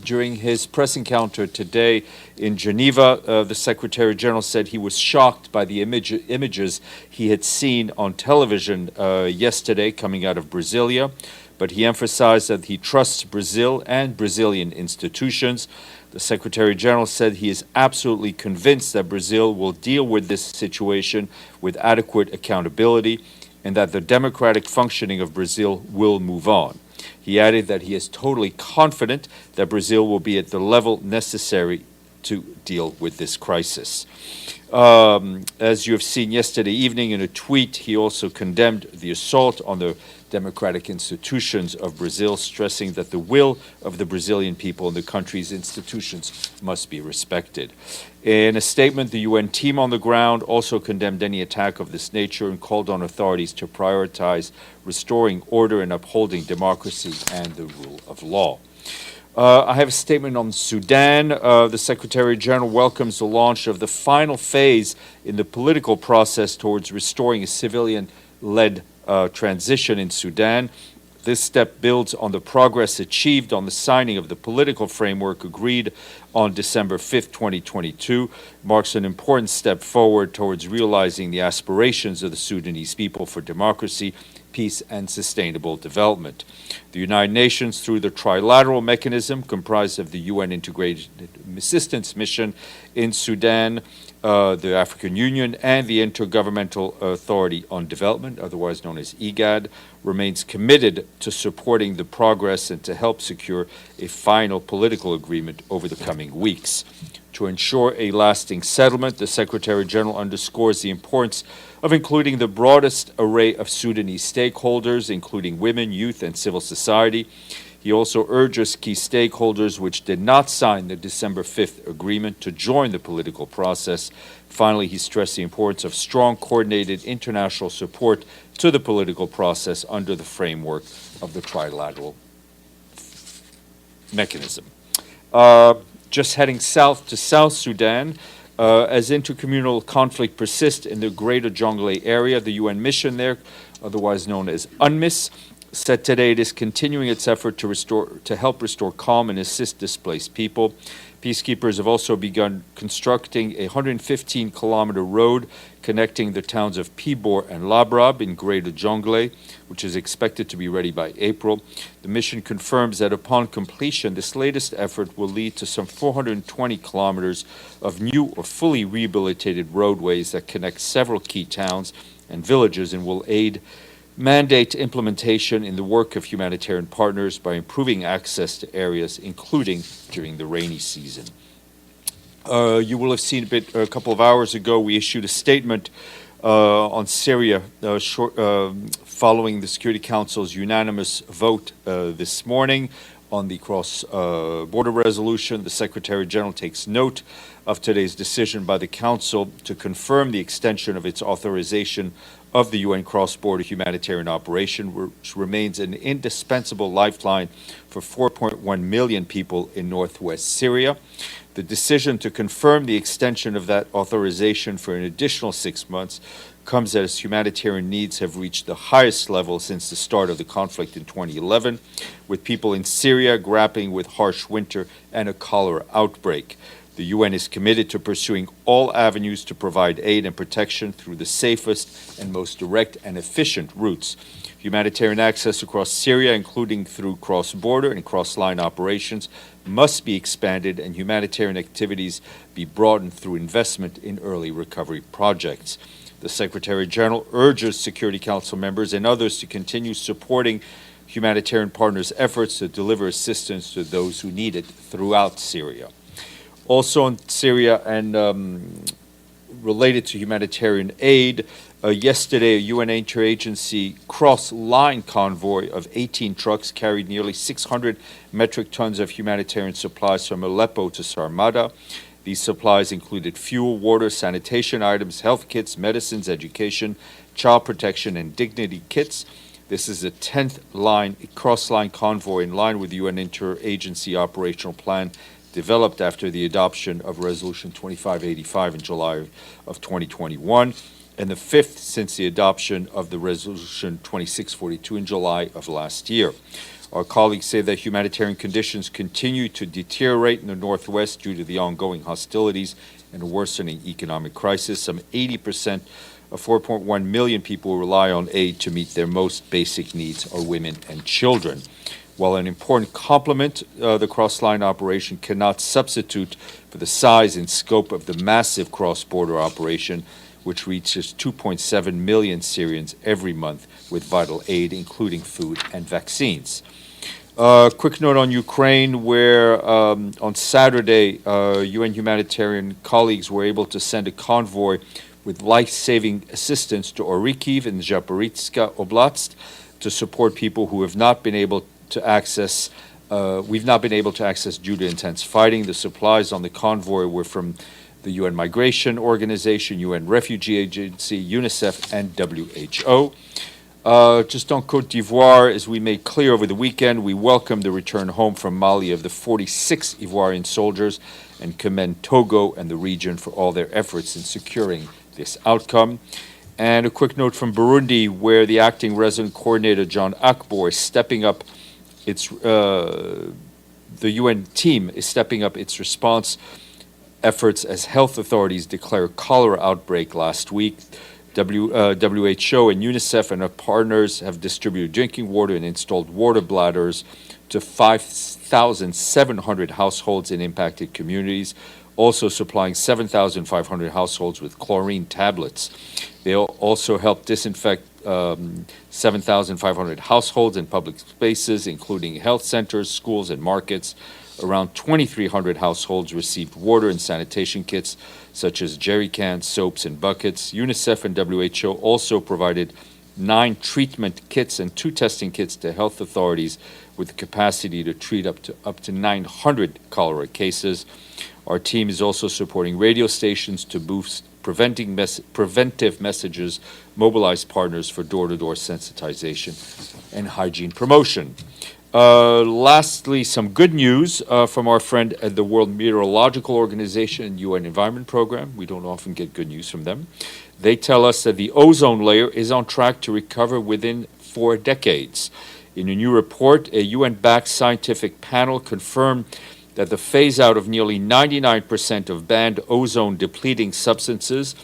during his press encounter today in Geneva, the Secretary General said he was shocked by the images he had seen on television yesterday coming out of Brasilia, but he emphasized that he trusts Brazil and Brazilian institutions. The Secretary General said he is absolutely convinced that Brazil will deal with this situation with adequate accountability and that the democratic functioning of Brazil will move on. He added that he is totally confident that Brazil will be at the level necessary to deal with this crisis. As you have seen yesterday evening in a tweet, he also condemned the assault on the democratic institutions of Brazil, stressing that the will of the Brazilian people and the country's institutions must be respected. In a statement, the UN team on the ground also condemned any attack of this nature and called on authorities to prioritize restoring order and upholding democracy and the rule of law. I have a statement on Sudan. The Secretary General welcomes the launch of the final phase in the political process towards restoring a civilian-led transition in Sudan. This step builds on the progress achieved on the signing of the political framework agreed on December 5th, 2022, marks an important step forward towards realizing the aspirations of the Sudanese people for democracy, peace, and sustainable development. The United Nations, through the trilateral mechanism comprised of the UN Integrated Assistance Mission in Sudan, the African Union, and the Intergovernmental Authority on Development, otherwise known as IGAD, remains committed to supporting the progress and to help secure a final political agreement over the coming weeks. To ensure a lasting settlement, the Secretary General underscores the importance of including the broadest array of Sudanese stakeholders, including women, youth, and civil society. He also urges key stakeholders which did not sign the December 5th agreement to join the political process. Finally, he stressed the importance of strong, coordinated international support to the political process under the framework of the trilateral mechanism. Just heading south to South Sudan, as intercommunal conflict persists in the greater Jonglei area, the UN mission there, otherwise known as UNMISS, said today it is continuing its effort to help restore calm and assist displaced people. Peacekeepers have also begun constructing a 115-kilometer road connecting the towns of Pibor and Labrab in Greater Jonglei, which is expected to be ready by April. The mission confirms that upon completion, this latest effort will lead to some 420 kilometers of new or fully rehabilitated roadways that connect several key towns and villages and will mandate implementation in the work of humanitarian partners by improving access to areas, including during the rainy season. You will have seen a couple of hours ago, we issued a statement on Syria following the Security Council's unanimous vote this morning on the cross-border resolution. The Secretary-General takes note of today's decision by the Council to confirm the extension of its authorization of the UN cross-border humanitarian operation, which remains an indispensable lifeline for 4.1 million people in northwest Syria. The decision to confirm the extension of that authorization for an additional 6 months comes as humanitarian needs have reached the highest level since the start of the conflict in 2011, with people in Syria grappling with harsh winter and a cholera outbreak. The UN is committed to pursuing all avenues to provide aid and protection through the safest and most direct and efficient routes. Humanitarian access across Syria, including through cross-border and cross-line operations, must be expanded and humanitarian activities be broadened through investment in early recovery projects. The Secretary-General urges Security Council members and others to continue supporting humanitarian partners' efforts to deliver assistance to those who need it throughout Syria. Also in Syria and related to humanitarian aid, yesterday a UN interagency cross-line convoy of 18 trucks carried nearly 600 metric tons of humanitarian supplies from Aleppo to Sarmada. These supplies included fuel, water, sanitation items, health kits, medicines, education, child protection, and dignity kits. This is the 10th cross-line convoy in line with the UN interagency operational plan developed after the adoption of Resolution 2585 in July of 2021, and the 5th since the adoption of the Resolution 2642 in July of last year. Our colleagues say that humanitarian conditions continue to deteriorate in the Northwest due to the ongoing hostilities and a worsening economic crisis. Some 80% of 4.1 million people rely on aid to meet their most basic needs are women and children. While an important complement, the cross-line operation cannot substitute for the size and scope of the massive cross-border operation, which reaches 2.7 million Syrians every month with vital aid, including food and vaccines. Quick note on Ukraine, where on Saturday, UN humanitarian colleagues were able to send a convoy with life-saving assistance to Orikhiv in Zaporizhzhia Oblast to support people who have not been able to access, we've not been able to access due to intense fighting. The supplies on the convoy were from the UN Migration Organization, UN Refugee Agency, UNICEF, and WHO. Just on Côte d'Ivoire, as we made clear over the weekend, we welcome the return home from Mali of the 46 Ivoirian soldiers and commend Togo and the region for all their efforts in securing this outcome. And a quick note from Burundi, where the acting resident coordinator, John Akbor, is stepping up the UN team is stepping up its response efforts as health authorities declare a cholera outbreak last week. WHO and UNICEF and our partners have distributed drinking water and installed water bladders to 5,700 households in impacted communities, also supplying 7,500 households with chlorine tablets. They also help disinfect 7,500 households in public spaces, including health centers, schools, and markets. Around 2,300 households received water and sanitation kits, such as jerry cans, soaps, and buckets. UNICEF and WHO also provided 9 treatment kits and 2 testing kits to health authorities with the capacity to treat up to 900 cholera cases. Our team is also supporting radio stations to boost preventive messages, mobilize partners for door-to-door sensitization and hygiene promotion. Lastly, some good news from our friend at the World Meteorological Organization and UN Environment Program. We don't often get good news from them. They tell us that the ozone layer is on track to recover within 4 decades. In a new report, a UN-backed scientific panel confirmed that the phase-out of nearly 99% of banned ozone-depleting substances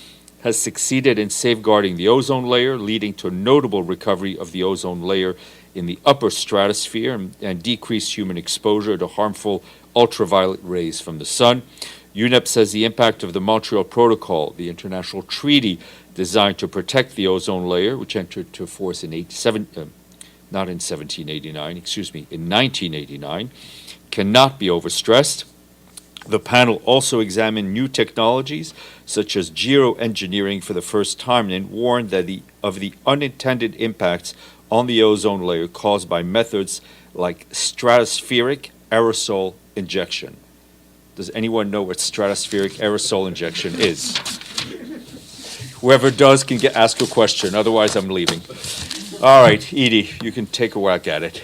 has succeeded in safeguarding the ozone layer, leading to a notable recovery of the ozone layer in the upper stratosphere and decreased human exposure to harmful ultraviolet rays from the sun. UNEP says the impact of the Montreal Protocol, the international treaty designed to protect the ozone layer, which entered into force in 1989, cannot be overstressed. The panel also examined new technologies, such as geoengineering for the first time, and warned of the unintended impacts on the ozone layer caused by methods like stratospheric aerosol injection. Does anyone know what stratospheric aerosol injection is? Whoever does can ask a question, otherwise I'm leaving. All right, Edie, you can take a whack at it.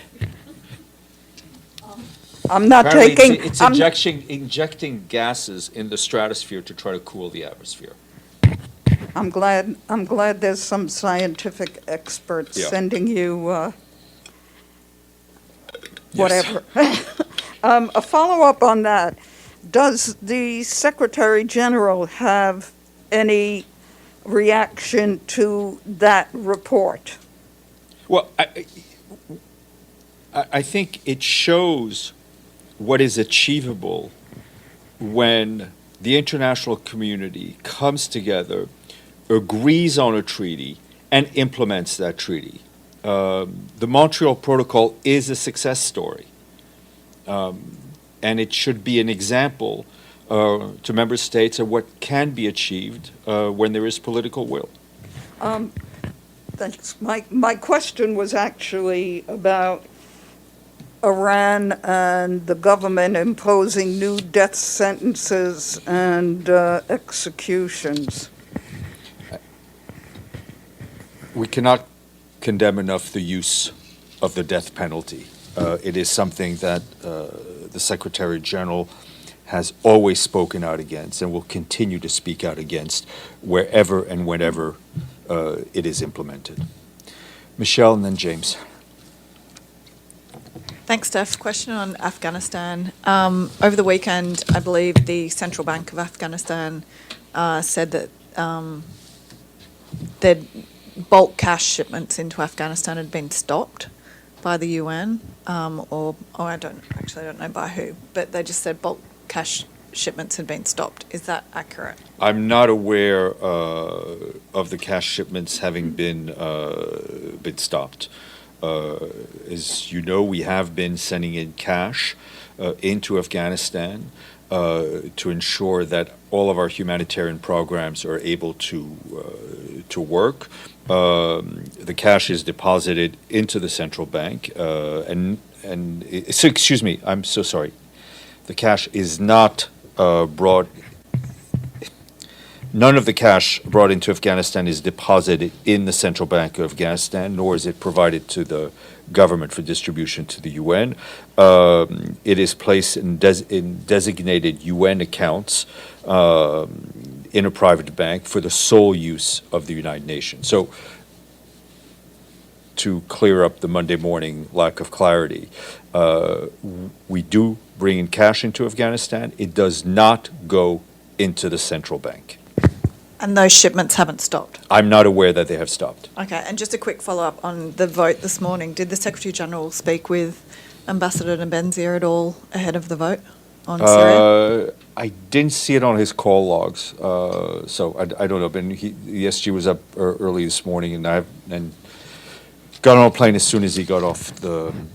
I'm not Apparently taking. It's injecting gases in the stratosphere to try to cool the atmosphere. I'm glad there's some scientific experts sending you whatever. A follow-up on that. Does the Secretary-General have any reaction to that report? Well, I think it shows what is achievable when the international community comes together, agrees on a treaty, and implements that treaty. The Montreal Protocol is a success story, and it should be an example to member states of what can be achieved when there is political will. Thanks. My question was actually about Iran and the government imposing new death sentences and executions. We cannot condemn enough the use of the death penalty. It is something that the Secretary-General has always spoken out against and will continue to speak out against wherever and whenever it is implemented. Michelle and then James. Thanks, Steph. Question on Afghanistan. Over the weekend, I believe the Central Bank of Afghanistan said that their bulk cash shipments into Afghanistan had been stopped by the UN, or I don't know by who, but they just said bulk cash shipments had been stopped. Is that accurate? I'm not aware of the cash shipments having been stopped. As you know, we have been sending in cash into Afghanistan to ensure that all of our humanitarian programs are able to work. The cash is deposited into the central bank, excuse me, I'm so sorry. The cash is not brought. None of the cash brought into Afghanistan is deposited in the Central Bank of Afghanistan, nor is it provided to the government for distribution to the UN. It is placed in designated UN accounts in a private bank for the sole use of the United Nations. So, to clear up the Monday morning lack of clarity, we do bring in cash into Afghanistan. It does not go into the central bank. And those shipments haven't stopped? I'm not aware that they have stopped. Okay, and just a quick follow-up on the vote this morning. Did the Secretary-General speak with Ambassador Benzier at all ahead of the vote on Syria? I didn't see it on his call logs, so I don't know. But the SG was up early this morning, and got on a plane as soon as he got off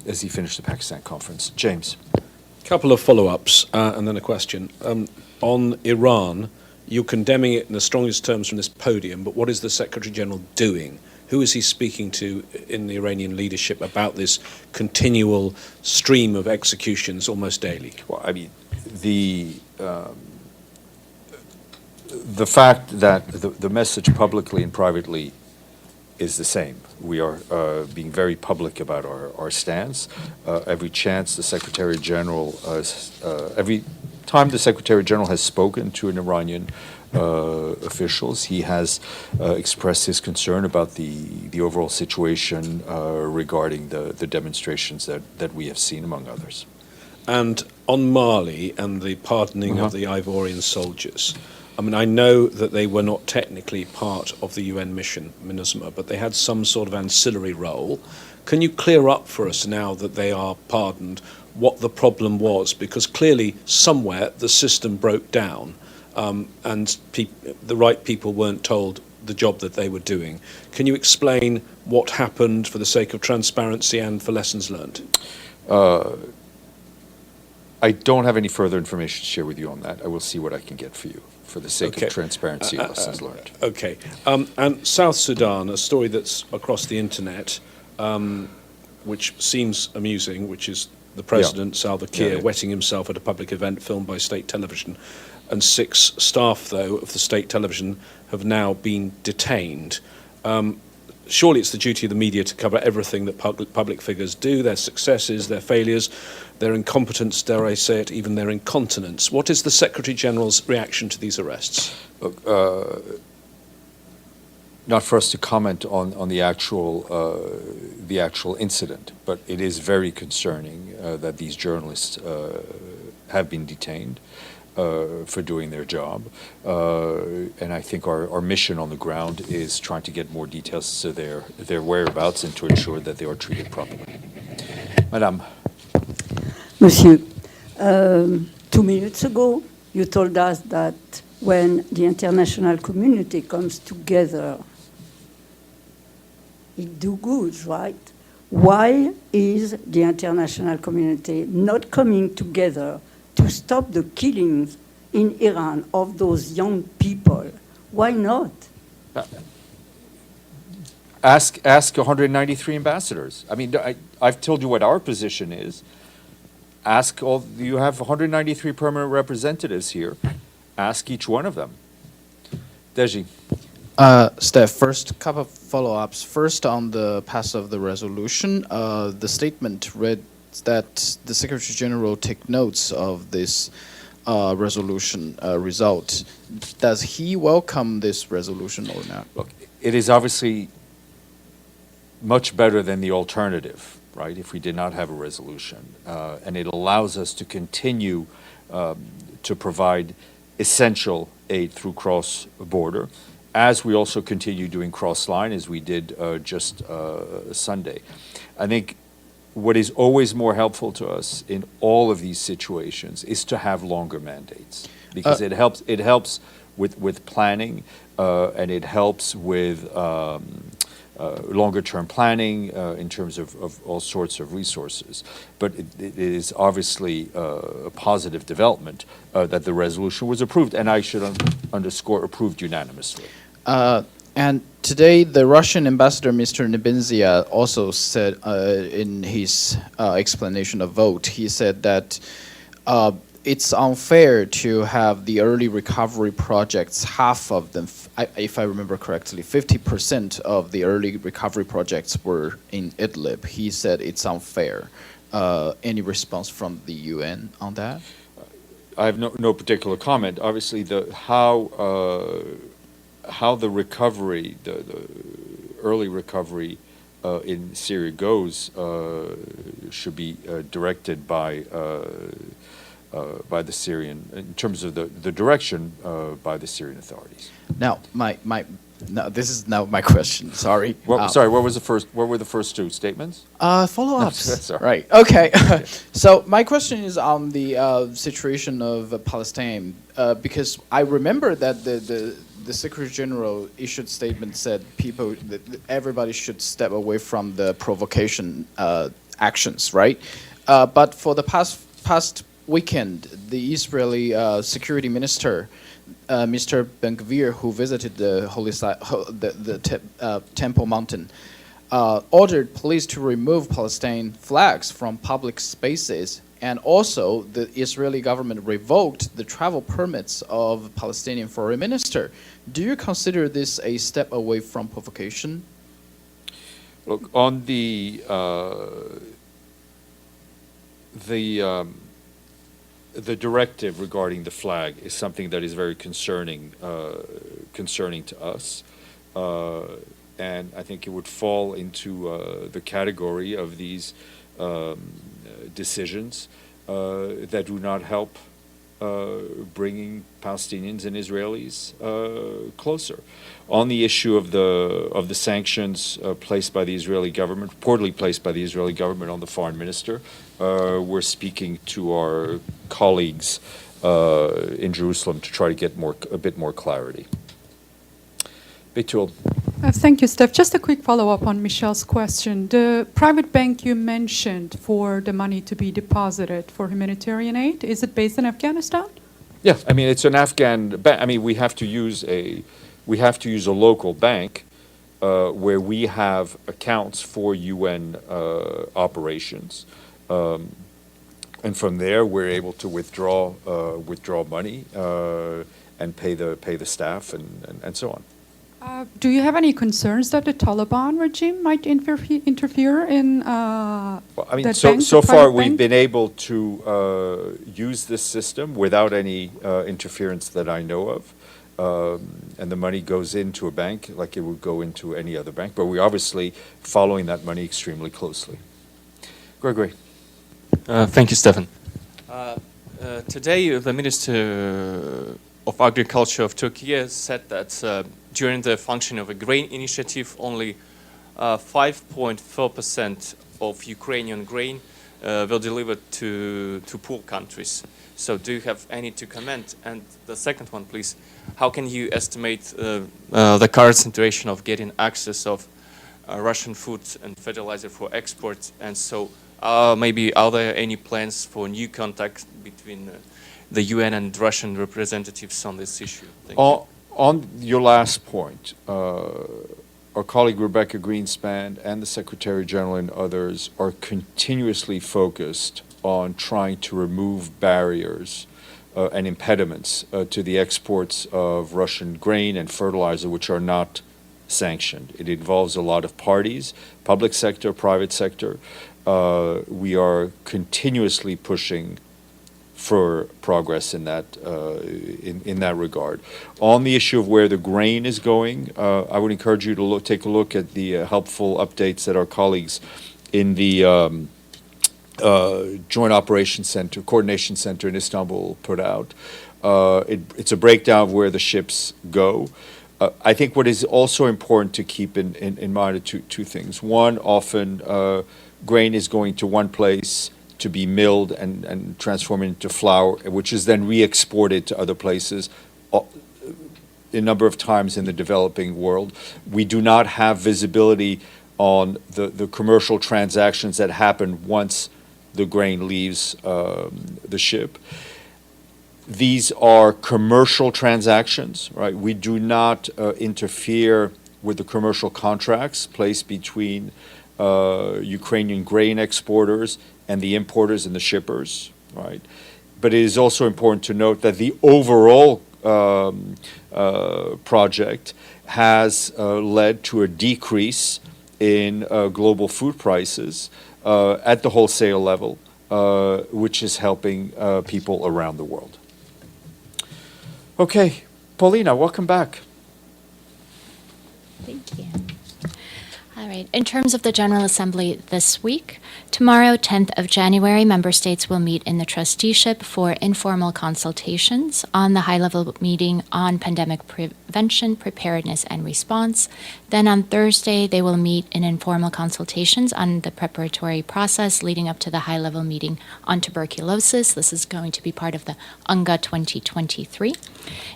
as he finished the Pakistan conference. James. Couple of follow-ups and then a question. On Iran, you're condemning it in the strongest terms from this podium, but what is the Secretary-General doing? Who is he speaking to in the Iranian leadership about this continual stream of executions almost daily? Well, I mean, the fact that the message publicly and privately is the same. We are being very public about our stance. Every chance the Secretary-General, every time the Secretary-General has spoken to an Iranian officials, he has expressed his concern about the overall situation regarding the demonstrations that we have seen, among others. And on Mali and the pardoning of the Ivorian soldiers, I mean, I know that they were not technically part of the UN mission, MINUSMA, but they had some sort of ancillary role. Can you clear up for us now that they are pardoned what the problem was? Because clearly somewhere the system broke down and the right people weren't told the job that they were doing. Can you explain what happened for the sake of transparency and for lessons learned? I don't have any further information to share with you on that. I will see what I can get for you for the sake of transparency and lessons learned. Okay. And South Sudan, a story that's across the internet, which seems amusing, which is the president, Salva Kiir, wetting himself at a public event filmed by state television. And 6 staff, though, of the state television have now been detained. Surely it's the duty of the media to cover everything that public figures do, their successes, their failures, their incompetence, dare I say it, even their incontinence. What is the Secretary-General's reaction to these arrests? Look, not for us to comment on the actual incident, but it is very concerning that these journalists have been detained for doing their job. And I think our mission on the ground is trying to get more details to their whereabouts and to ensure that they are treated properly. Madame. Monsieur, 2 minutes ago, you told us that when the international community comes together, it do good, right? Why is the international community not coming together to stop the killings in Iran of those young people? Why not? Ask 193 ambassadors. I mean, I've told you what our position is. Ask all. You have 193 permanent representatives here. Ask each one of them. Deji. Steph, first couple of follow-ups. First, on the pass of the resolution, the statement read that the Secretary-General take notes of this resolution result. Does he welcome this resolution or not? Look, it is obviously much better than the alternative, right, if we did not have a resolution. And it allows us to continue to provide essential aid through cross-border, as we also continue doing cross-line, as we did just Sunday. I think what is always more helpful to us in all of these situations is to have longer mandates, because it helps with planning, and it helps with longer-term planning in terms of all sorts of resources. But it is obviously a positive development that the resolution was approved, and I should underscore, approved unanimously. And today, the Russian ambassador, Mr. Nebenzia, also said in his explanation of vote, he said that it's unfair to have the early recovery projects, half of them, if I remember correctly, 50% of the early recovery projects were in Idlib. He said it's unfair. Any response from the UN on that? I have no particular comment. Obviously, how the recovery, the early recovery in Syria goes should be directed by the Syrian, in terms of the direction by the Syrian authorities. Now, this is now my question. Sorry. Sorry. What were the first 2 statements? Follow-ups. Sorry. Right. Okay. So my question is on the situation of Palestine, because I remember that the Secretary-General issued statement said everybody should step away from the provocation actions, right? But for the past weekend, the Israeli security minister, Mr. Ben-Gvir, who visited the holy site, Temple Mountain, ordered police to remove Palestinian flags from public spaces, and also the Israeli government revoked the travel permits of Palestinian foreign minister. Do you consider this a step away from provocation? Look, on the directive regarding the flag is something that is very concerning to us, and I think it would fall into the category of these decisions that do not help bringing Palestinians and Israelis closer. On the issue of the sanctions placed by the Israeli government, reportedly placed by the Israeli government on the foreign minister, we're speaking to our colleagues in Jerusalem to try to get a bit more clarity. Betul. Thank you, Steph. Just a quick follow-up on Michelle's question. The private bank you mentioned for the money to be deposited for humanitarian aid, is it based in Afghanistan? Yeah, I mean it's an Afghan bank. I mean we have to use a local bank where we have accounts for UN operations, and from there we're able to withdraw money and pay the staff and so on. Do you have any concerns that the Taliban regime might interfere in Well, I mean, that so bank, so the far private we've bank? been able to use this system without any interference that I know of, and the money goes into a bank like it would go into any other bank. But we're obviously following that money extremely closely. Gregory. Thank you, Stefan. Today, the Minister of Agriculture of Turkey said that during the function of a grain initiative, only 5.4% of Ukrainian grain were delivered to poor countries. So do you have any to comment? And the second one, please, how can you estimate the current situation of getting access of Russian food and fertilizer for export? And so maybe are there any plans for new contact between the UN and Russian representatives on this issue? Thank you. On your last point, our colleague Rebecca Greenspan and the Secretary-General and others are continuously focused on trying to remove barriers and impediments to the exports of Russian grain and fertilizer, which are not sanctioned. It involves a lot of parties, public sector, private sector. We are continuously pushing for progress in that regard. On the issue of where the grain is going, I would encourage you to take a look at the helpful updates that our colleagues in the Joint Operations Center, Coordination Center in Istanbul put out. It's a breakdown of where the ships go. I think what is also important to keep in mind are two things. One, often grain is going to one place to be milled and transformed into flour, which is then re-exported to other places a number of times in the developing world. We do not have visibility on the commercial transactions that happen once the grain leaves the ship. These are commercial transactions, right? We do not interfere with the commercial contracts placed between Ukrainian grain exporters and the importers and the shippers, right? But it is also important to note that the overall project has led to a decrease in global food prices at the wholesale level, which is helping people around the world. Okay, Paulina, welcome back. Thank you. All right. In terms of the General Assembly this week, tomorrow, 10th of January, member states will meet in the trusteeship for informal consultations on the high-level meeting on pandemic prevention, preparedness, and response. Then on Thursday, they will meet in informal consultations on the preparatory process leading up to the high-level meeting on tuberculosis. This is going to be part of the UNGA 2023.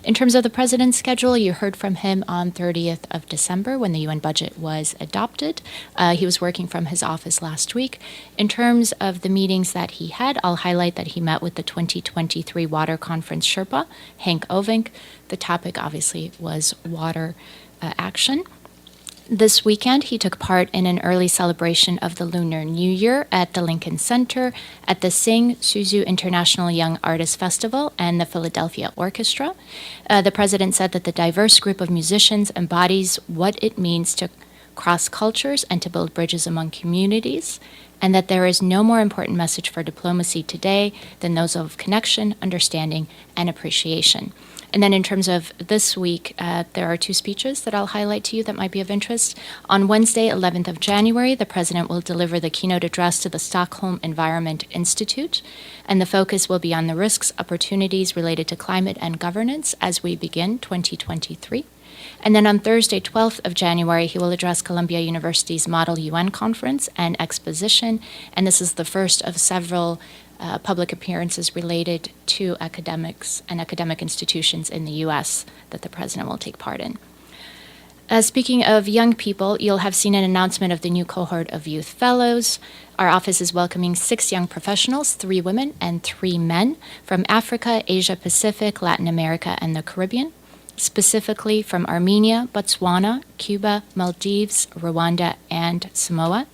In terms of the president's schedule, you heard from him on 30th of December when the UN budget was adopted. appointed. He was working from his office last week. In terms of the meetings that he had, I'll highlight that he met with the 2023 Water Conference Sherpa, Henk Ovink. The topic obviously was water action. This weekend, he took part in an early celebration of the Lunar New Year at the Lincoln Center, at the Sing Suzu International Young Artists Festival, and the Philadelphia Orchestra. The president said that the diverse group of musicians embodies what it means to cross cultures and to build bridges among communities, and that there is no more important message for diplomacy today than those of connection, understanding, and appreciation. And then in terms of this week, there are two speeches that I'll highlight to you that might be of interest. On Wednesday, 11th of January, the president will deliver the keynote address to the Stockholm Environment Institute, and the focus will be on the risks, opportunities related to climate and governance as we begin 2023. And then on Thursday, 12th of January, he will address Columbia University's Model UN Conference and Exposition, and this is the first of several public appearances related to academics and academic institutions in the U.S. that the president will take part in. Speaking of young people, you'll have seen an announcement of the new cohort of youth fellows. Our office is welcoming 6 young professionals, 3 women and 3 men, from Africa, Asia Pacific, Latin America, and the Caribbean, specifically from Armenia, Botswana, Cuba, Maldives, Rwanda, and Samoa.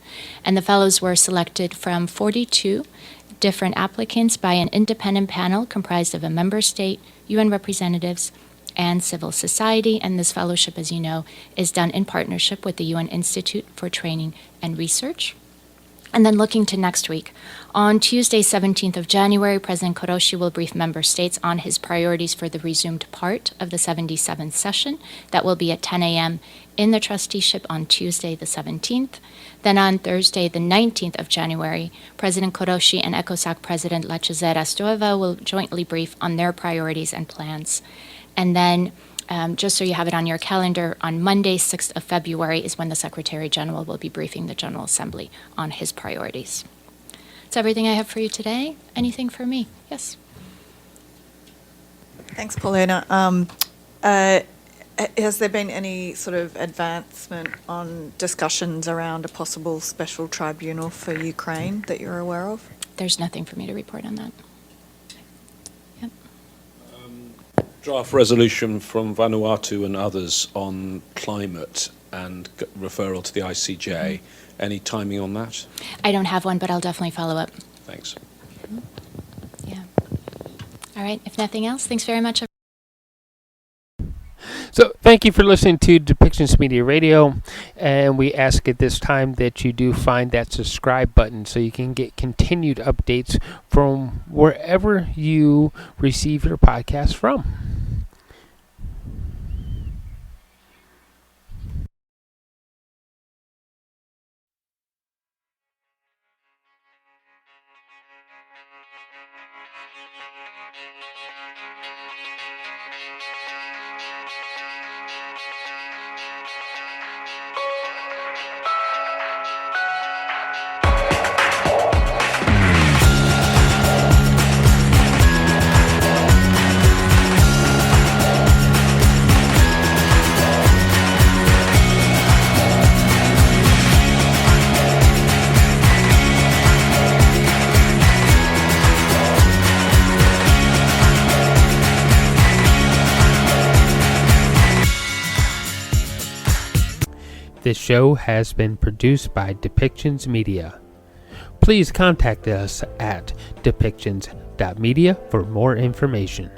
And the fellows were selected from 42 different applicants by an independent panel comprised of a member state, UN representatives, and civil society. And this fellowship, as you know, is done in partnership with the UN Institute for Training and Research. And then looking to next week, on Tuesday, 17th of January, President Koroshi will brief member states on his priorities for the resumed part of the 77th session. That will be at 10 a.m. in the trusteeship on Tuesday, the 17th. Then on Thursday, the 19th of January, President Koroshi and ECOSOC President Lacezera Stoeva will jointly brief on their priorities and plans. And then, just so you have it on your calendar, on Monday, 6th of February, is when the Secretary-General will be briefing the General Assembly on his priorities. That's everything I have for you today. Anything for me? Yes? Thanks, Paulina. Has there been any sort of advancement on discussions around a possible special tribunal for Ukraine that you're aware of? There's nothing for me to report on that. Yep. Draft resolution from Vanuatu and others on climate and referral to the ICJ. Any timing on that? I don't have one, but I'll definitely follow up. Thanks. Yeah. All right. If nothing else, thanks very much. So thank you for listening to Depictions Media Radio, and we ask at this time that you do find that subscribe button so you can get continued updates from wherever you receive your podcast from. This show has been produced by Depictions Media. Please contact us at depictions.media for more information.